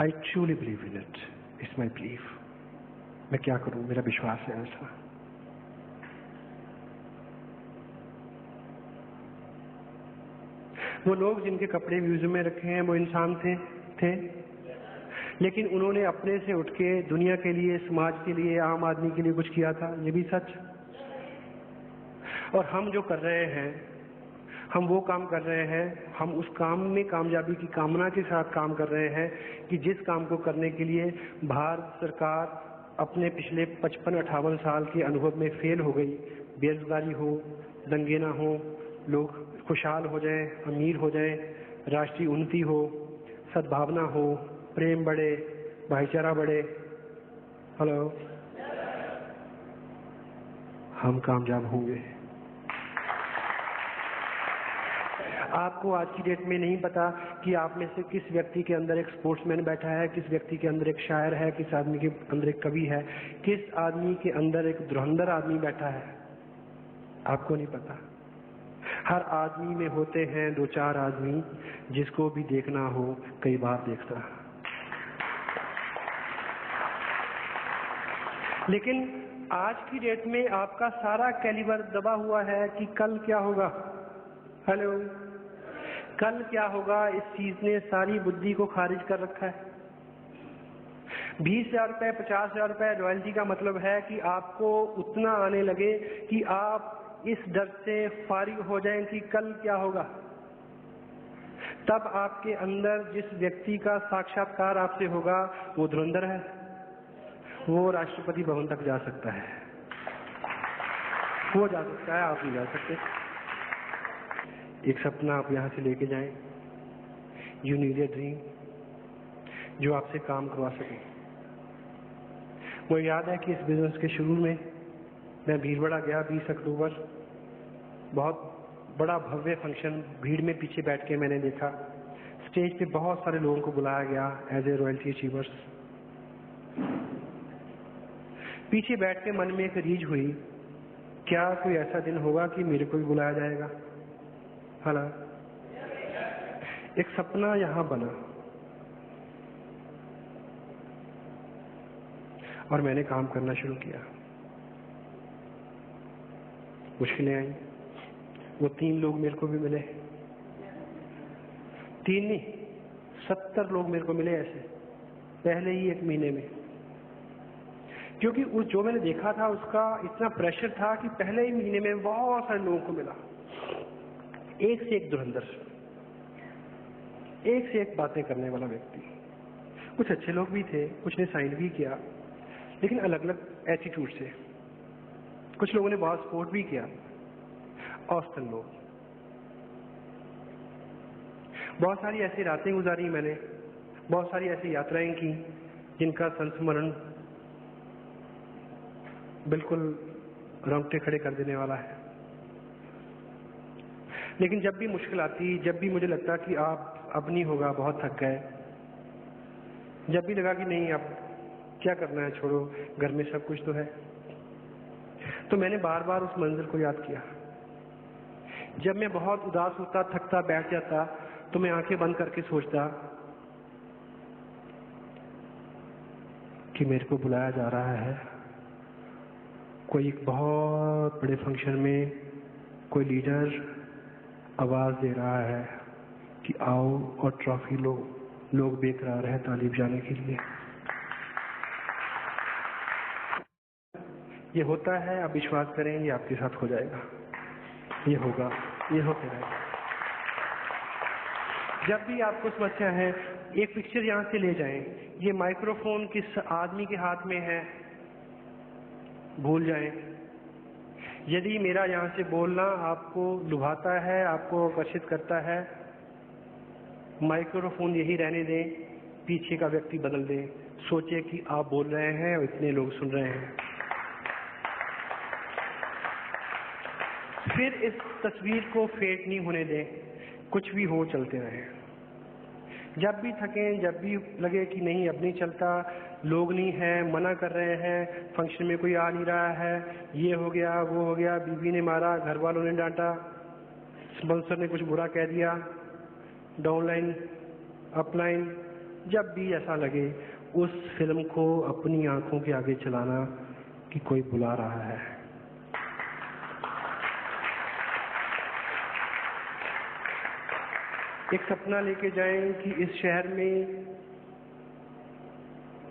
I truly believe in it, it's my believe. मैं क्या करूं, मेरा विश्वास है ऐसा। वो लोग जिनके कपड़े म्यूजियम में रखे हैं वो इंसान थे, लेकिन उन्होंने अपने से उठ के दुनिया के लिए, समाज के लिए, आम आदमी के लिए कुछ किया था। ये भी सच। और हम जो कर रहे हैं, हम वो काम कर रहे हैं, हम उस काम में कामयाबी की कामना के साथ काम कर रहे हैं कि जिस काम को करने के लिए भारत सरकार अपने पिछले 55-58 साल के अनुभव में फेल हो गई। बेरोजगारी हो, दंगे ना हो, लोग खुशहाल हो जाएं, अमीर हो जाएं, राष्ट्रीय उन्नति हो, सद्भावना हो, प्रेम बढ़े, भाईचारा बढ़े। हेलो, हम कामयाब होंगे। आपको आज की डेट में नहीं पता कि आप में से किस व्यक्ति के अंदर एक स्पोर्ट्समैन बैठा है, किस व्यक्ति के अंदर एक शायर है, किस आदमी के अंदर एक कवि है, किस आदमी के अंदर एक धुरंधर आदमी बैठा है। आपको नहीं पता। हर आदमी में होते हैं 2-4 आदमी जिसको भी देखना हो कई बार देखता। लेकिन आज की डेट में आपका सारा कैलिबर दबा हुआ है कि कल क्या होगा। हेलो, कल क्या होगा, इस चीज ने सारी बुद्धि को खारिज कर रखा है। 20,000 रुपए, 50,000 रुपए रॉयल्टी का मतलब है कि आपको उतना आने लगे कि आप इस डर से फारिग हो जाएं कि कल क्या होगा। तब आपके अंदर जिस व्यक्ति का साक्षात्कार आपसे होगा वो धुरंधर है, वो राष्ट्रपति भवन तक जा सकता है, वो जा सकता है, आप नहीं जा सकते। एक सपना आप यहां से लेके जाएं, यू नीड ए ड्रीम, जो आपसे काम करवा सके। मुझे याद है कि इस बिजनेस के शुरू में मैं भीलवाड़ा गया 20 अक्टूबर, बहुत बड़ा भव्य फंक्शन, भीड़ में पीछे बैठ के मैंने देखा। स्टेज पे बहुत सारे लोगों को बुलाया गया एज ए रॉयल्टी अचीवर्स। पीछे बैठ के मन में एक रीझ हुई, क्या कोई ऐसा दिन होगा कि मेरे को भी बुलाया जाएगा। हालांकि एक सपना यहां बना और मैंने काम करना शुरू किया। मुश्किलें आई, वो 3 लोग मेरे को भी मिले, 3 नहीं 70 लोग मेरे को मिले ऐसे पहले ही 1 महीने में, क्योंकि उस जो मैंने देखा था उसका इतना प्रेशर था कि पहले ही महीने में बहुत सारे लोगों को मिला, एक से एक धुरंधर, एक से एक बातें करने वाला व्यक्ति। कुछ अच्छे लोग भी थे, कुछ ने साइन भी किया, लेकिन अलग अलग एटीट्यूड से। कुछ लोगों ने बहुत सपोर्ट भी किया, औसतन लोग। बहुत सारी ऐसी रातें गुजारी मैंने, बहुत सारी ऐसी यात्राएं की जिनका संस्मरण बिल्कुल रोंगटे खड़े कर देने वाला है। लेकिन जब भी मुश्किल आती, जब भी मुझे लगता कि अब नहीं होगा, बहुत थक गए, जब भी लगा कि नहीं अब क्या करना है, छोड़ो, घर में सब कुछ तो है, तो मैंने बार बार उस मंजिल को याद किया। जब मैं बहुत उदास होता, थकता, बैठ जाता, तो मैं आंखें बंद करके सोचता कि मेरे को बुलाया जा रहा है कोई एक बहुत बड़े फंक्शन में, कोई लीडर आवाज दे रहा है कि आओ और ट्रॉफी लो, लोग बेकरार है तालीब जाने के लिए। ये होता है, आप विश्वास करें, ये आपके साथ हो जाएगा, ये होगा, ये होते रहेगा। जब भी आपको समस्या है, एक पिक्चर यहां से ले जाएं, ये माइक्रोफोन किस आदमी के हाथ में है भूल जाएं। यदि मेरा यहां से बोलना आपको लुभाता है, आपको आकर्षित करता है, माइक्रोफोन यही रहने दें, पीछे का व्यक्ति बदल दें, सोचे कि आप बोल रहे हैं और इतने लोग सुन रहे हैं। फिर इस तस्वीर को फेड नहीं होने दें, कुछ भी हो चलते रहें। जब भी थकें, जब भी लगे कि नहीं अब नहीं चलता, लोग नहीं हैं, मना कर रहे हैं, फंक्शन में कोई आ नहीं रहा है, ये हो गया, वो हो गया, बीवी ने मारा, घर वालों ने डांटा, स्पॉन्सर ने कुछ बुरा कह दिया, डाउनलाइन, अपलाइन, जब भी ऐसा लगे उस फिल्म को अपनी आंखों के आगे चलाना कि कोई बुला रहा है। एक सपना लेके जाएं कि इस शहर में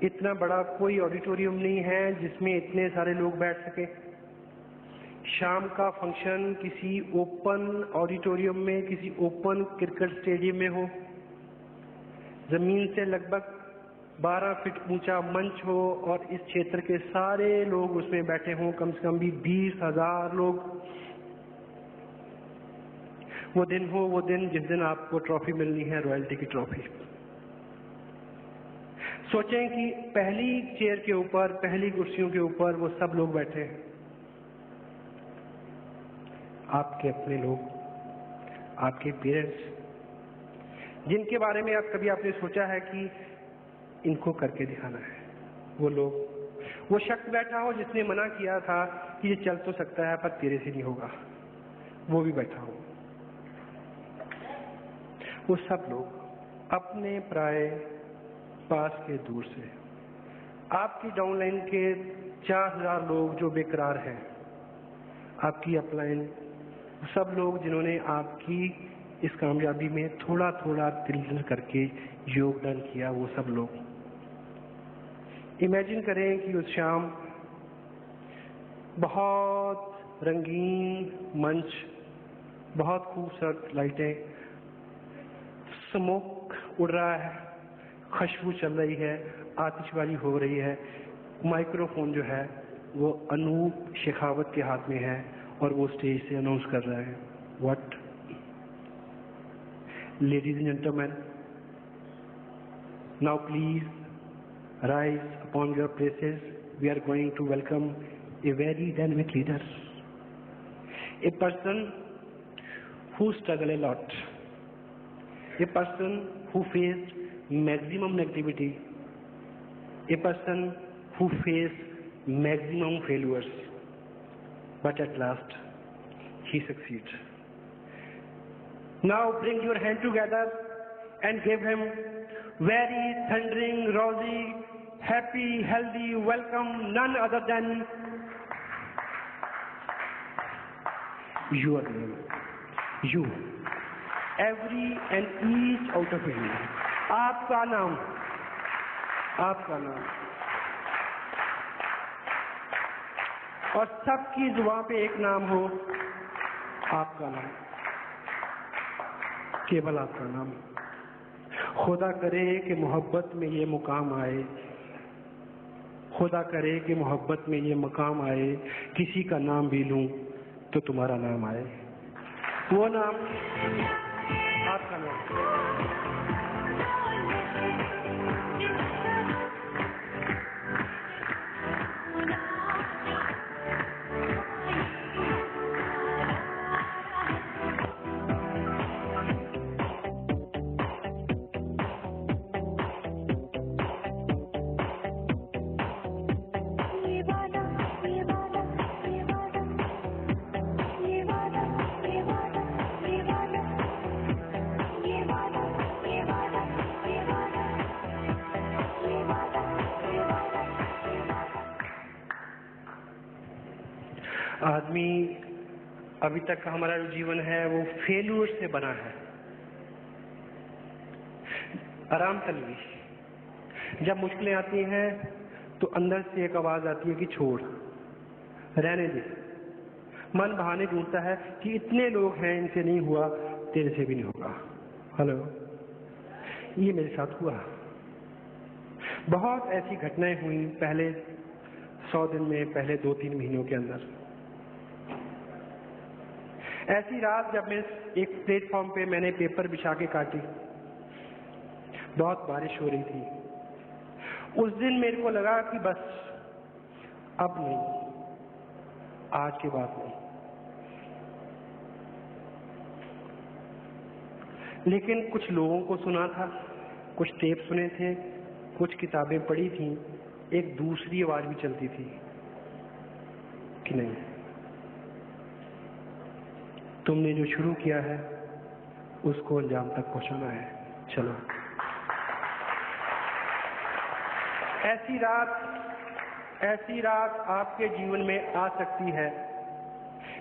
इतना बड़ा कोई ऑडिटोरियम नहीं है जिसमें इतने सारे लोग बैठ सके। शाम का फंक्शन किसी ओपन ऑडिटोरियम में, किसी ओपन क्रिकेट स्टेडियम में हो, जमीन से लगभग 12 फीट ऊंचा मंच हो और इस क्षेत्र के सारे लोग उसमें बैठे हों, कम से कम भी 20,000 लोग। वो दिन हो, वो दिन जिस दिन आपको ट्रॉफी मिलनी है, रॉयल्टी की ट्रॉफी। सोचें कि पहली चेयर के ऊपर, पहली कुर्सियों के ऊपर वो सब लोग बैठे हैं, आपके अपने लोग, आपके पेरेंट्स, जिनके बारे में आप कभी आपने सोचा है कि इनको करके दिखाना है। वो लोग, वो शख्स बैठा हो जिसने मना किया था कि ये चल तो सकता है पर तेरे से नहीं होगा, वो भी बैठा हो। वो सब लोग अपने पराए, पास के, दूर से, आपकी डाउनलाइन के 4,000 लोग जो बेकरार हैं, आपकी अपलाइन, सब लोग जिन्होंने आपकी इस कामयाबी में थोड़ा थोड़ा दिल करके योगदान किया, वो सब लोग। इमेजिन करें कि उस शाम बहुत रंगीन मंच, बहुत खूबसूरत लाइटें, स्मोक उड़ रहा है, खुशबू चल रही है, आतिशबाजी हो रही है, माइक्रोफोन जो है वो अनूप शेखावत के हाथ में है और वो स्टेज से अनाउंस कर रहे हैं, what ladies and gentleman, now please rise upon your places, we are going to welcome a very dynamic leader, a person who struggle a lot, a person who faced maximum negativity, a person who faced maximum failures, but at last he succeeds. Now bring your hand together and give him very thundering, rosy, happy, healthy welcome, none other than your name. You. Every and each out of you. आपका नाम. आपका नाम. और सबकी जुबान पे एक नाम हो, आपका नाम. केवल आपका नाम. खुदा करे कि मोहब्बत में ये मुकाम आए. खुदा करे कि मोहब्बत में ये मुकाम आए. किसी का नाम भी लूं तो तुम्हारा नाम आए. वो नाम आपका नाम. आदमी अभी तक का हमारा जो जीवन है वो फेल्यूर से बना है. आराम तलबी. जब मुश्किलें आती हैं तो अंदर से एक आवाज आती है कि छोड़, रहने दे. मन बहाने ढूंढता है कि इतने लोग हैं, इनसे नहीं हुआ, तेरे से भी नहीं होगा. हेलो, ये मेरे साथ हुआ. बहुत ऐसी घटनाएं हुई पहले 100 दिन में, पहले 2-3 महीनों के अंदर. ऐसी रात जब मैं एक प्लेटफॉर्म पे मैंने पेपर बिछा के काटी, बहुत बारिश हो रही थी. उस दिन मेरे को लगा कि बस अब नहीं, आज के बाद नहीं. लेकिन कुछ लोगों को सुना था, कुछ टेप सुने थे, कुछ किताबें पढ़ी थी. एक दूसरी आवाज भी चलती थी कि नहीं, तुमने जो शुरू किया है उसको अंजाम तक पहुंचाना है. चलो. ऐसी रात आपके जीवन में आ सकती है.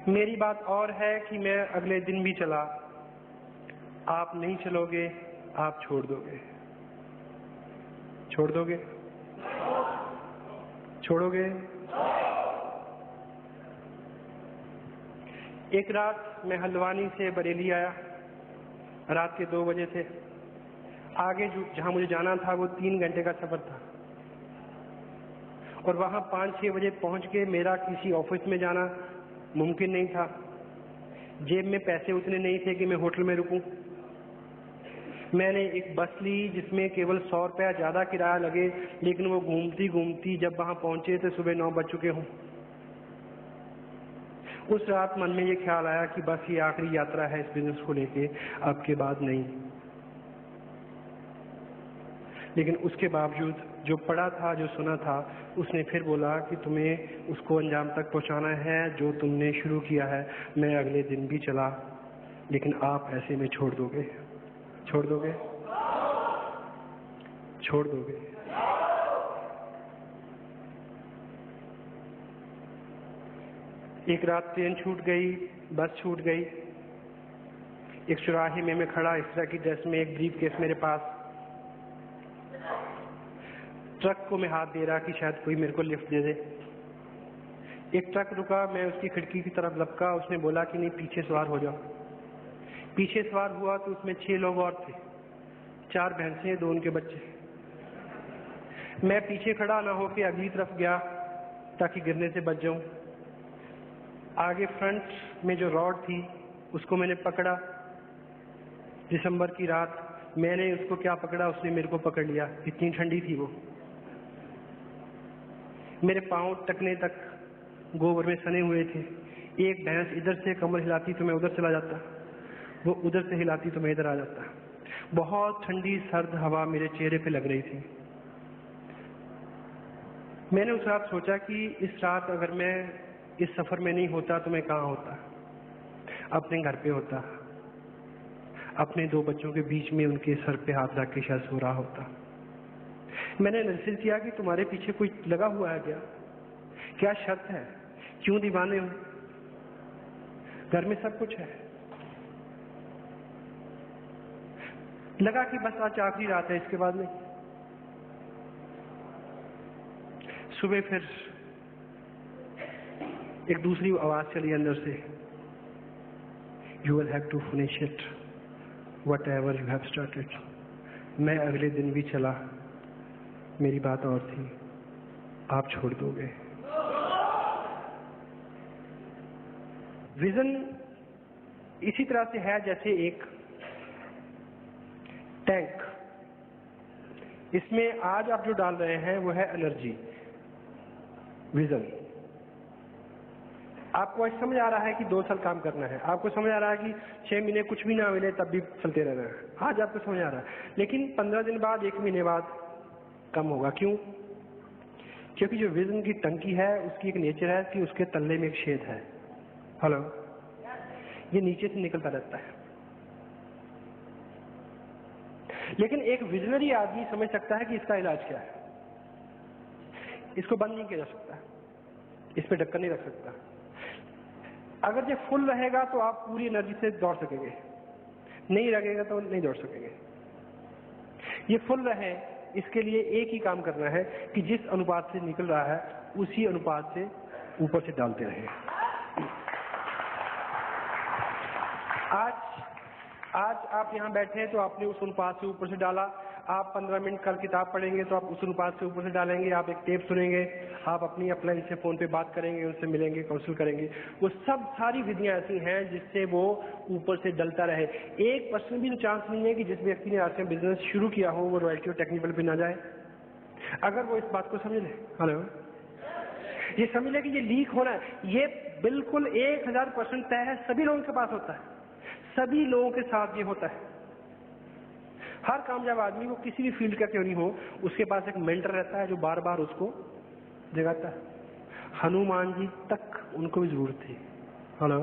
मेरी बात और है कि मैं अगले दिन भी चला, आप नहीं चलोगे, आप छोड़ दोगे. छोड़ दोगे? छोड़ोगे? एक रात मैं हल्द्वानी से बरेली आया, रात के 2 बजे से. आगे जहां मुझे जाना था वो 3 घंटे का सफर था, और वहां 5-6 बजे पहुंच के मेरा किसी ऑफिस में जाना मुमकिन नहीं था. जेब में पैसे उतने नहीं थे कि मैं होटल में रुकूं. मैंने एक बस ली जिसमें केवल 100 रुपया ज्यादा किराया लगे, लेकिन वो घूमती घूमती जब वहां पहुंचे तो सुबह 9 बज चुके हों. उस रात मन में ये ख्याल आया कि बस ये आखिरी यात्रा है इस बिजनेस को लेके, अब के बाद नहीं. लेकिन उसके बावजूद जो पढ़ा था, जो सुना था, उसने फिर बोला कि तुम्हें उसको अंजाम तक पहुंचाना है जो तुमने शुरू किया है. मैं अगले दिन भी चला, लेकिन आप ऐसे में छोड़ दोगे? छोड़ दोगे? छोड़ दोगे? एक रात ट्रेन छूट गई, बस छूट गई. एक चौराहे में मैं खड़ा, इस तरह की ड्रेस में, एक ब्रीफ केस मेरे पास. ट्रक को मैं हाथ दे रहा कि शायद कोई मेरे को लिफ्ट दे दे. एक ट्रक रुका, मैं उसकी खिड़की की तरफ लपका. उसने बोला कि नहीं, पीछे सवार हो जाओ. पीछे सवार हुआ तो उसमें 6 लोग और थे, 4 भैंसें, 2 उनके बच्चे. मैं पीछे खड़ा ना होके अगली तरफ गया ताकि गिरने से बच जाऊं. आगे फ्रंट में जो रॉड थी उसको मैंने पकड़ा. दिसंबर की रात मैंने उसको क्या पकड़ा, उसने मेरे को पकड़ लिया. इतनी ठंडी थी वो. मेरे पांव टकने तक गोबर में सने हुए थे. एक भैंस इधर से कमर हिलाती तो मैं उधर चला जाता, वो उधर से हिलाती तो मैं इधर आ जाता. बहुत ठंडी सर्द हवा मेरे चेहरे पे लग रही थी. मैंने उस रात सोचा कि इस रात अगर मैं इस सफर में नहीं होता तो मैं कहाँ होता? अपने घर पे होता, अपने 2 बच्चों के बीच में उनके सर पे हाथ रख के शायद सो रहा होता। मैंने एनालिसिस किया कि तुम्हारे पीछे कोई लगा हुआ है क्या शर्त है, क्यों दीवाने हो? घर में सब कुछ है, लगा कि बस आज आखिरी रात है, इसके बाद नहीं। सुबह फिर एक दूसरी आवाज चली अंदर से, you will have to finish it whatever you have started. मैं अगले दिन भी चला, मेरी बात और थी, आप छोड़ दोगे। विजन इसी तरह से है जैसे एक टैंक, इसमें आज आप जो डाल रहे हैं वो है एनर्जी, विजन। आपको आज समझ आ रहा है कि 2 साल काम करना है, आपको समझ आ रहा है कि 6 महीने कुछ भी ना मिले तब भी चलते रहना है, आज आपको समझ आ रहा है। लेकिन 15 दिन बाद, 1 महीने बाद कम होगा। क्यों? क्योंकि जो विजन की टंकी है उसकी एक नेचर है कि उसके तल्ले में एक छेद है। हेलो, ये नीचे से निकलता रहता है। लेकिन एक विजनरी आदमी समझ सकता है कि इसका इलाज क्या है। इसको बंद नहीं किया जा सकता, इस पे ढक्कन नहीं रख सकता। अगर ये फुल रहेगा तो आप पूरी एनर्जी से दौड़ सकेंगे, नहीं लगेगा तो नहीं दौड़ सकेंगे। ये फुल रहे, इसके लिए एक ही काम करना है कि जिस अनुपात से निकल रहा है उसी अनुपात से ऊपर से डालते रहे। आज आप यहाँ बैठे हैं तो आपने उस अनुपात से ऊपर से डाला। आप 15 मिनट कल किताब पढ़ेंगे तो आप उस अनुपात से ऊपर से डालेंगे। आप एक टेप सुनेंगे, आप अपनी अपलाइन से फोन पे बात करेंगे, उनसे मिलेंगे, काउंसिल करेंगे। वो सब सारी विधियां ऐसी हैं जिससे वो ऊपर से डलता रहे। 1% भी चांस नहीं है कि जिस व्यक्ति ने आज बिजनेस शुरू किया हो वो रॉयल्टी और टेक्निकल पे ना जाए, अगर वो इस बात को समझ ले। हेलो, ये समझ ले कि ये लीक होना है, ये बिल्कुल 1000% तय है, सभी लोगों के पास होता है, सभी लोगों के साथ ये होता है। हर कामयाब आदमी को किसी भी फील्ड का क्यों नहीं हो, उसके पास एक मेंटर रहता है जो बार बार उसको जगाता है। हनुमान जी तक उनको भी जरूरत थी। हेलो,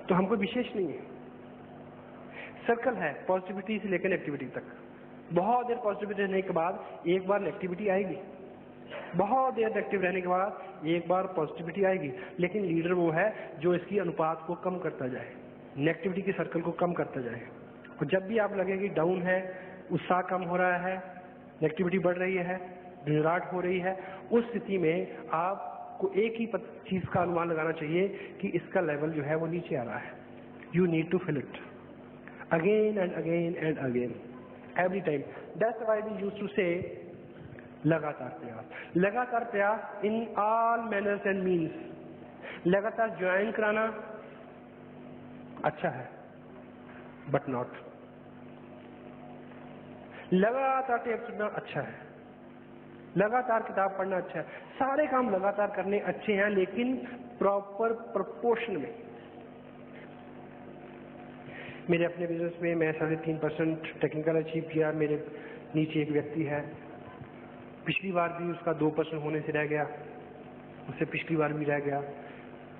तो हमको विशेष नहीं है, सर्कल है पॉजिटिविटी से लेकर नेगेटिविटी तक। बहुत देर पॉजिटिविटी रहने के बाद एक बार नेगेटिविटी आएगी, बहुत देर नेगेटिव रहने के बाद एक बार पॉजिटिविटी आएगी। लेकिन लीडर वो है जो इसकी अनुपात को कम करता जाए, नेगेटिविटी के सर्कल को कम करता जाए। और जब भी आप लगे कि डाउन है, उत्साह कम हो रहा है, नेगेटिविटी बढ़ रही है, झुंझलाहट हो रही है, उस स्थिति में आपको एक ही चीज का अनुमान लगाना चाहिए कि इसका लेवल जो है वो नीचे आ रहा है। You need to fill it again and again and again, every time. That's why we used to say लगातार प्रयास, लगातार प्रयास in all manners and means. लगातार ज्वाइन कराना अच्छा है बट नॉट, लगातार टेप सुनना अच्छा है, लगातार किताब पढ़ना अच्छा है, सारे काम लगातार करने अच्छे हैं लेकिन प्रॉपर प्रोपोर्शन में। मेरे अपने बिजनेस में मैं 3.5% टेक्निकल अचीव किया। मेरे नीचे एक व्यक्ति है, पिछली बार भी उसका 2% होने से रह गया, उससे पिछली बार भी रह गया।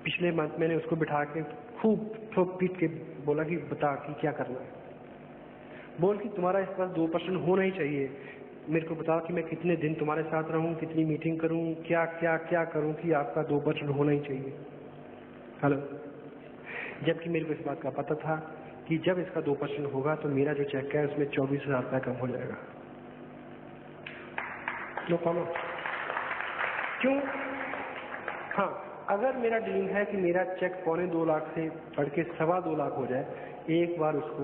पिछले मंथ मैंने उसको बिठा के खूब ठोक पीट के बोला कि बता कि क्या करना है। बोल कि तुम्हारा इस बार 2% होना ही चाहिए, मेरे को बताओ कि मैं कितने दिन तुम्हारे साथ रहूं, कितनी मीटिंग करूं, क्या क्या क्या करूं कि आपका 2% होना ही चाहिए। हेलो, जबकि मेरे को इस बात का पता था कि जब इसका 2% होगा तो मेरा जो चेक है उसमें 24,000 रुपया कम हो जाएगा। No problem. क्यों? हाँ, अगर मेरा ड्रीम है कि मेरा चेक 2.25 लाख से बढ़ के 2.25 लाख हो जाए, एक बार उसको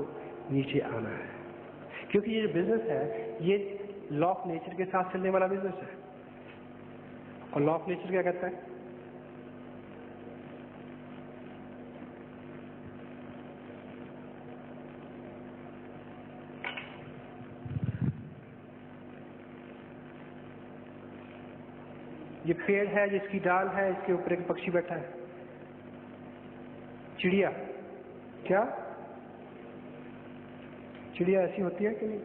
नीचे आना है। क्योंकि ये जो बिजनेस है ये लॉ ऑफ नेचर के साथ चलने वाला बिजनेस है। और लॉ ऑफ नेचर क्या कहता है? ये पेड़ है जिसकी डाल है, इसके ऊपर एक पक्षी बैठा है, चिड़िया। क्या चिड़िया ऐसी होती है कि नहीं?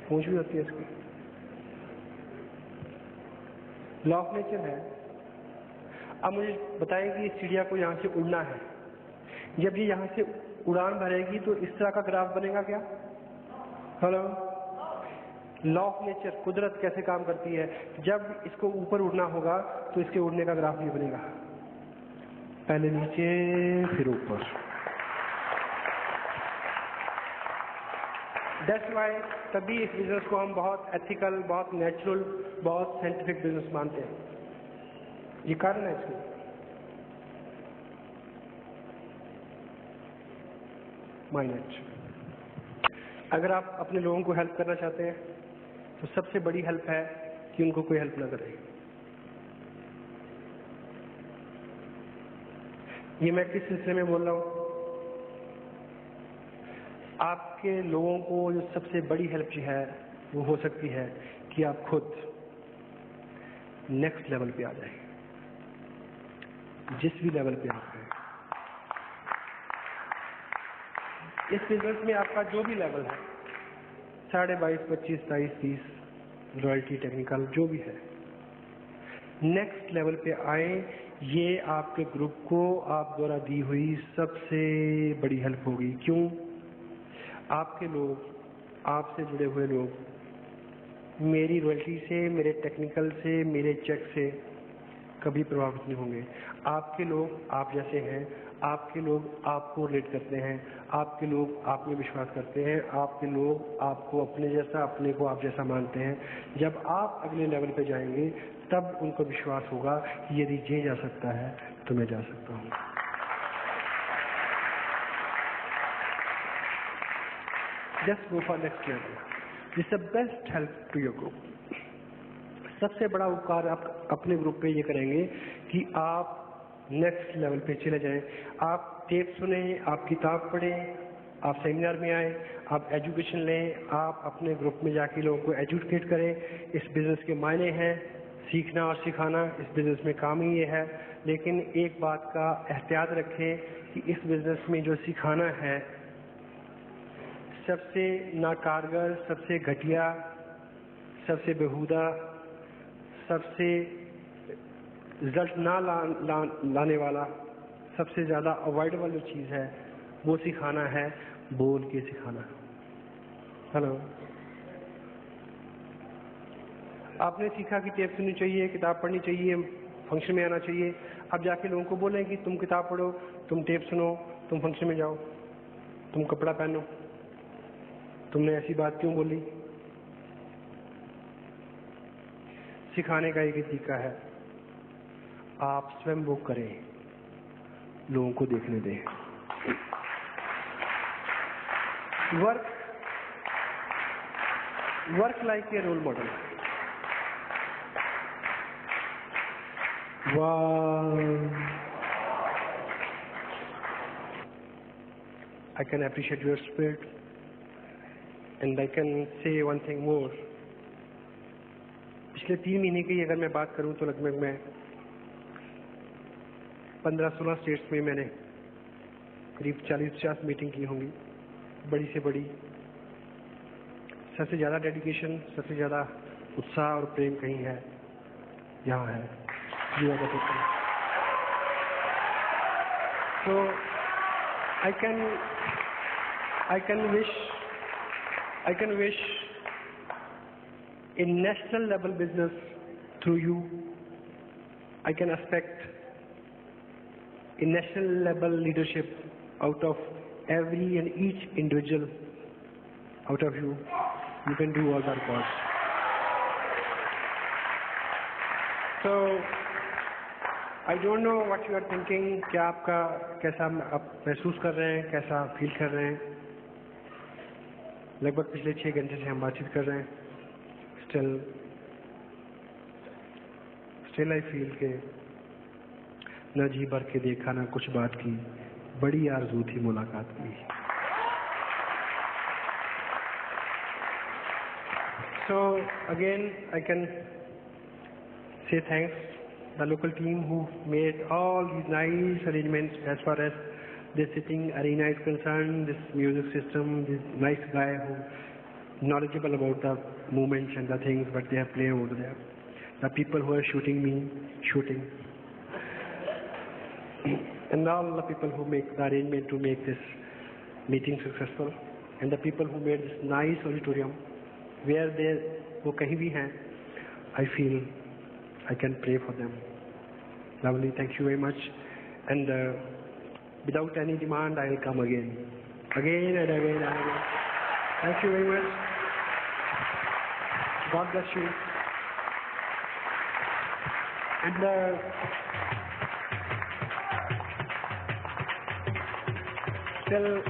पूंछ भी होती है इसकी। लॉ ऑफ नेचर है। अब मुझे बताएं कि इस चिड़िया को यहां से उड़ना है, जब ये यहाँ से उड़ान भरेगी तो इस तरह का ग्राफ बनेगा क्या? हेलो, लॉ ऑफ नेचर, कुदरत कैसे काम करती है, जब इसको ऊपर उड़ना होगा तो इसके उड़ने का ग्राफ ये बनेगा, पहले नीचे फिर ऊपर। दैट्स वाई तभी इस बिजनेस को हम बहुत एथिकल, बहुत नेचुरल, बहुत साइंटिफिक बिजनेस मानते हैं। ये कारण है इसमें। माइनट, अगर आप अपने लोगों को हेल्प करना चाहते हैं तो सबसे बड़ी हेल्प है कि उनको कोई हेल्प ना करे। ये मैं किस सिलसिले में बोल रहा हूं? आपके लोगों को जो सबसे बड़ी हेल्प जो है वो हो सकती है कि आप खुद नेक्स्ट लेवल पे आ जाए, जिस भी लेवल पे आप हैं। इस बिजनेस में आपका जो भी लेवल है, 22.5, 25, 23, 30, रॉयल्टी, टेक्निकल, जो भी है, नेक्स्ट लेवल पे आए। ये आपके ग्रुप को आप द्वारा दी हुई सबसे बड़ी हेल्प होगी। क्यों? आपके लोग, आपसे जुड़े हुए लोग मेरी रॉयल्टी से, मेरे टेक्निकल से, मेरे चेक से कभी प्रभावित नहीं होंगे। आपके लोग आप जैसे हैं, आपके लोग आपको रिलेट करते हैं, आपके लोग आप में विश्वास करते हैं, आपके लोग आपको अपने जैसा, अपने को आप जैसा मानते हैं। जब आप अगले लेवल पे जाएंगे तब उनको विश्वास होगा कि यदि ये जा सकता है तो मैं जा सकता हूँ। Just go for next level. It's the best help to your group. सबसे बड़ा उपकार आप अपने ग्रुप पे ये करेंगे कि आप नेक्स्ट लेवल पे चले जाएं। आप टेप सुने, आप किताब पढ़ें, आप सेमिनार में आए, आप एजुकेशन लें, आप अपने ग्रुप में जाके लोगों को एजुकेट करें। इस बिजनेस के मायने हैं सीखना और सिखाना, इस बिजनेस में काम ही ये है। लेकिन एक बात का एहतियात रखें कि इस बिजनेस में जो सिखाना है सबसे नाकारगर, सबसे घटिया, सबसे बेहुदा, सबसे रिजल्ट ना लाने वाला, सबसे ज्यादा अवॉइडेबल जो चीज है वो सिखाना है, बोल के सिखाना। हेलो, आपने सीखा कि टेप सुननी चाहिए, किताब पढ़नी चाहिए, फंक्शन में आना चाहिए। अब जाके लोगों को बोलें कि तुम किताब पढ़ो, तुम टेप सुनो, तुम फंक्शन में जाओ, तुम कपड़ा पहनो, तुमने ऐसी बात क्यों बोली? सिखाने का एक ही तरीका है, आप स्वयं वो करें, लोगों को देखने दें। Work like a role model. I can appreciate your spirit, and I can say one thing more. पिछले 3 महीने की अगर मैं बात करूं तो लगभग मैं 15-16 स्टेट्स में मैंने करीब 40-50 मीटिंग की होंगी, बड़ी से बड़ी। सबसे ज्यादा डेडिकेशन, सबसे ज्यादा उत्साह और प्रेम कहीं है, यहाँ है। So I can wish a national level business through you. I can expect a national level leadership out of every and each individual out of you. You can do all that cause. So I don't know what you are thinking, क्या आपका कैसा आप महसूस कर रहे हैं, कैसा feel कर रहे हैं। लगभग पिछले 6 घंटे से हम बातचीत कर रहे हैं। Still I feel के न जी भर के देखा ना कुछ बात की, बड़ी आरज़ू थी मुलाकात की। So again I can say thanks the local team who made all these nice arrangements as far as this sitting arena is concerned, this music system, this nice guy who knowledgeable about the movements and the things what they have played over there. The people who are shooting me, shooting. and all the people who make the arrangement to make this meeting successful, and the people who made this nice auditorium, where they wo kahin bhi hain, I feel I can pray for them. Lovely, thank you very much. And without any demand, I will come again and again and again. Thank you very much. God bless you. And till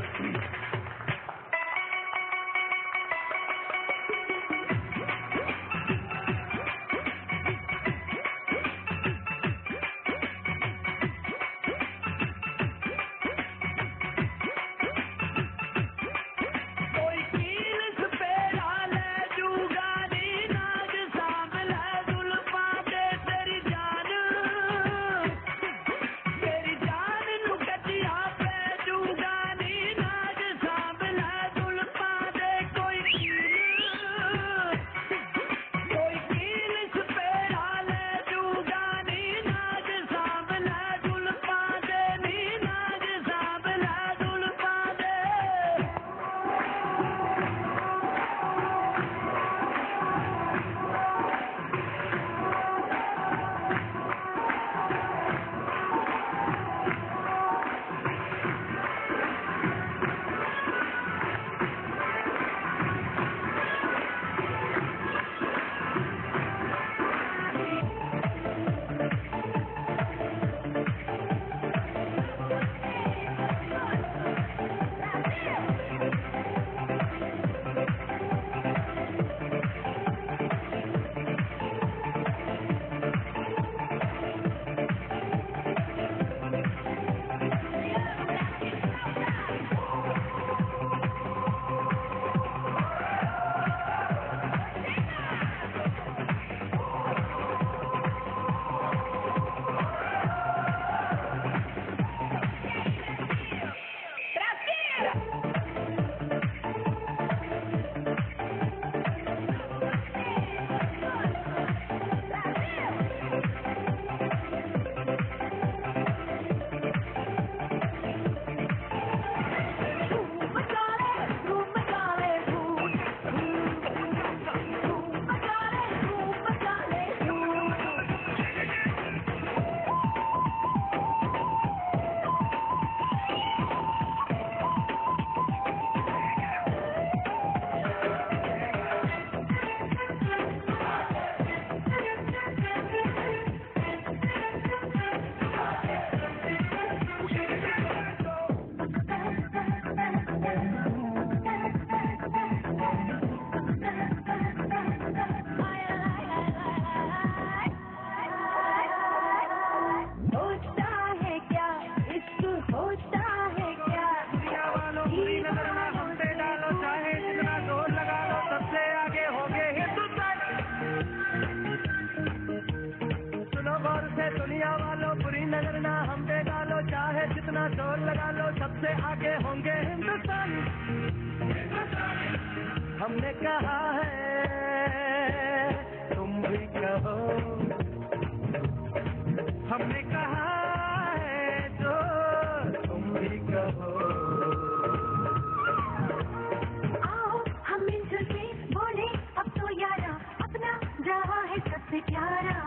हमने कहा है तुम भी कहो, हमने कहा है जो तुम भी कहो। आओ हम मिलजुल के बोले अब तो यारा, अपना जहाँ है सबसे प्यारा।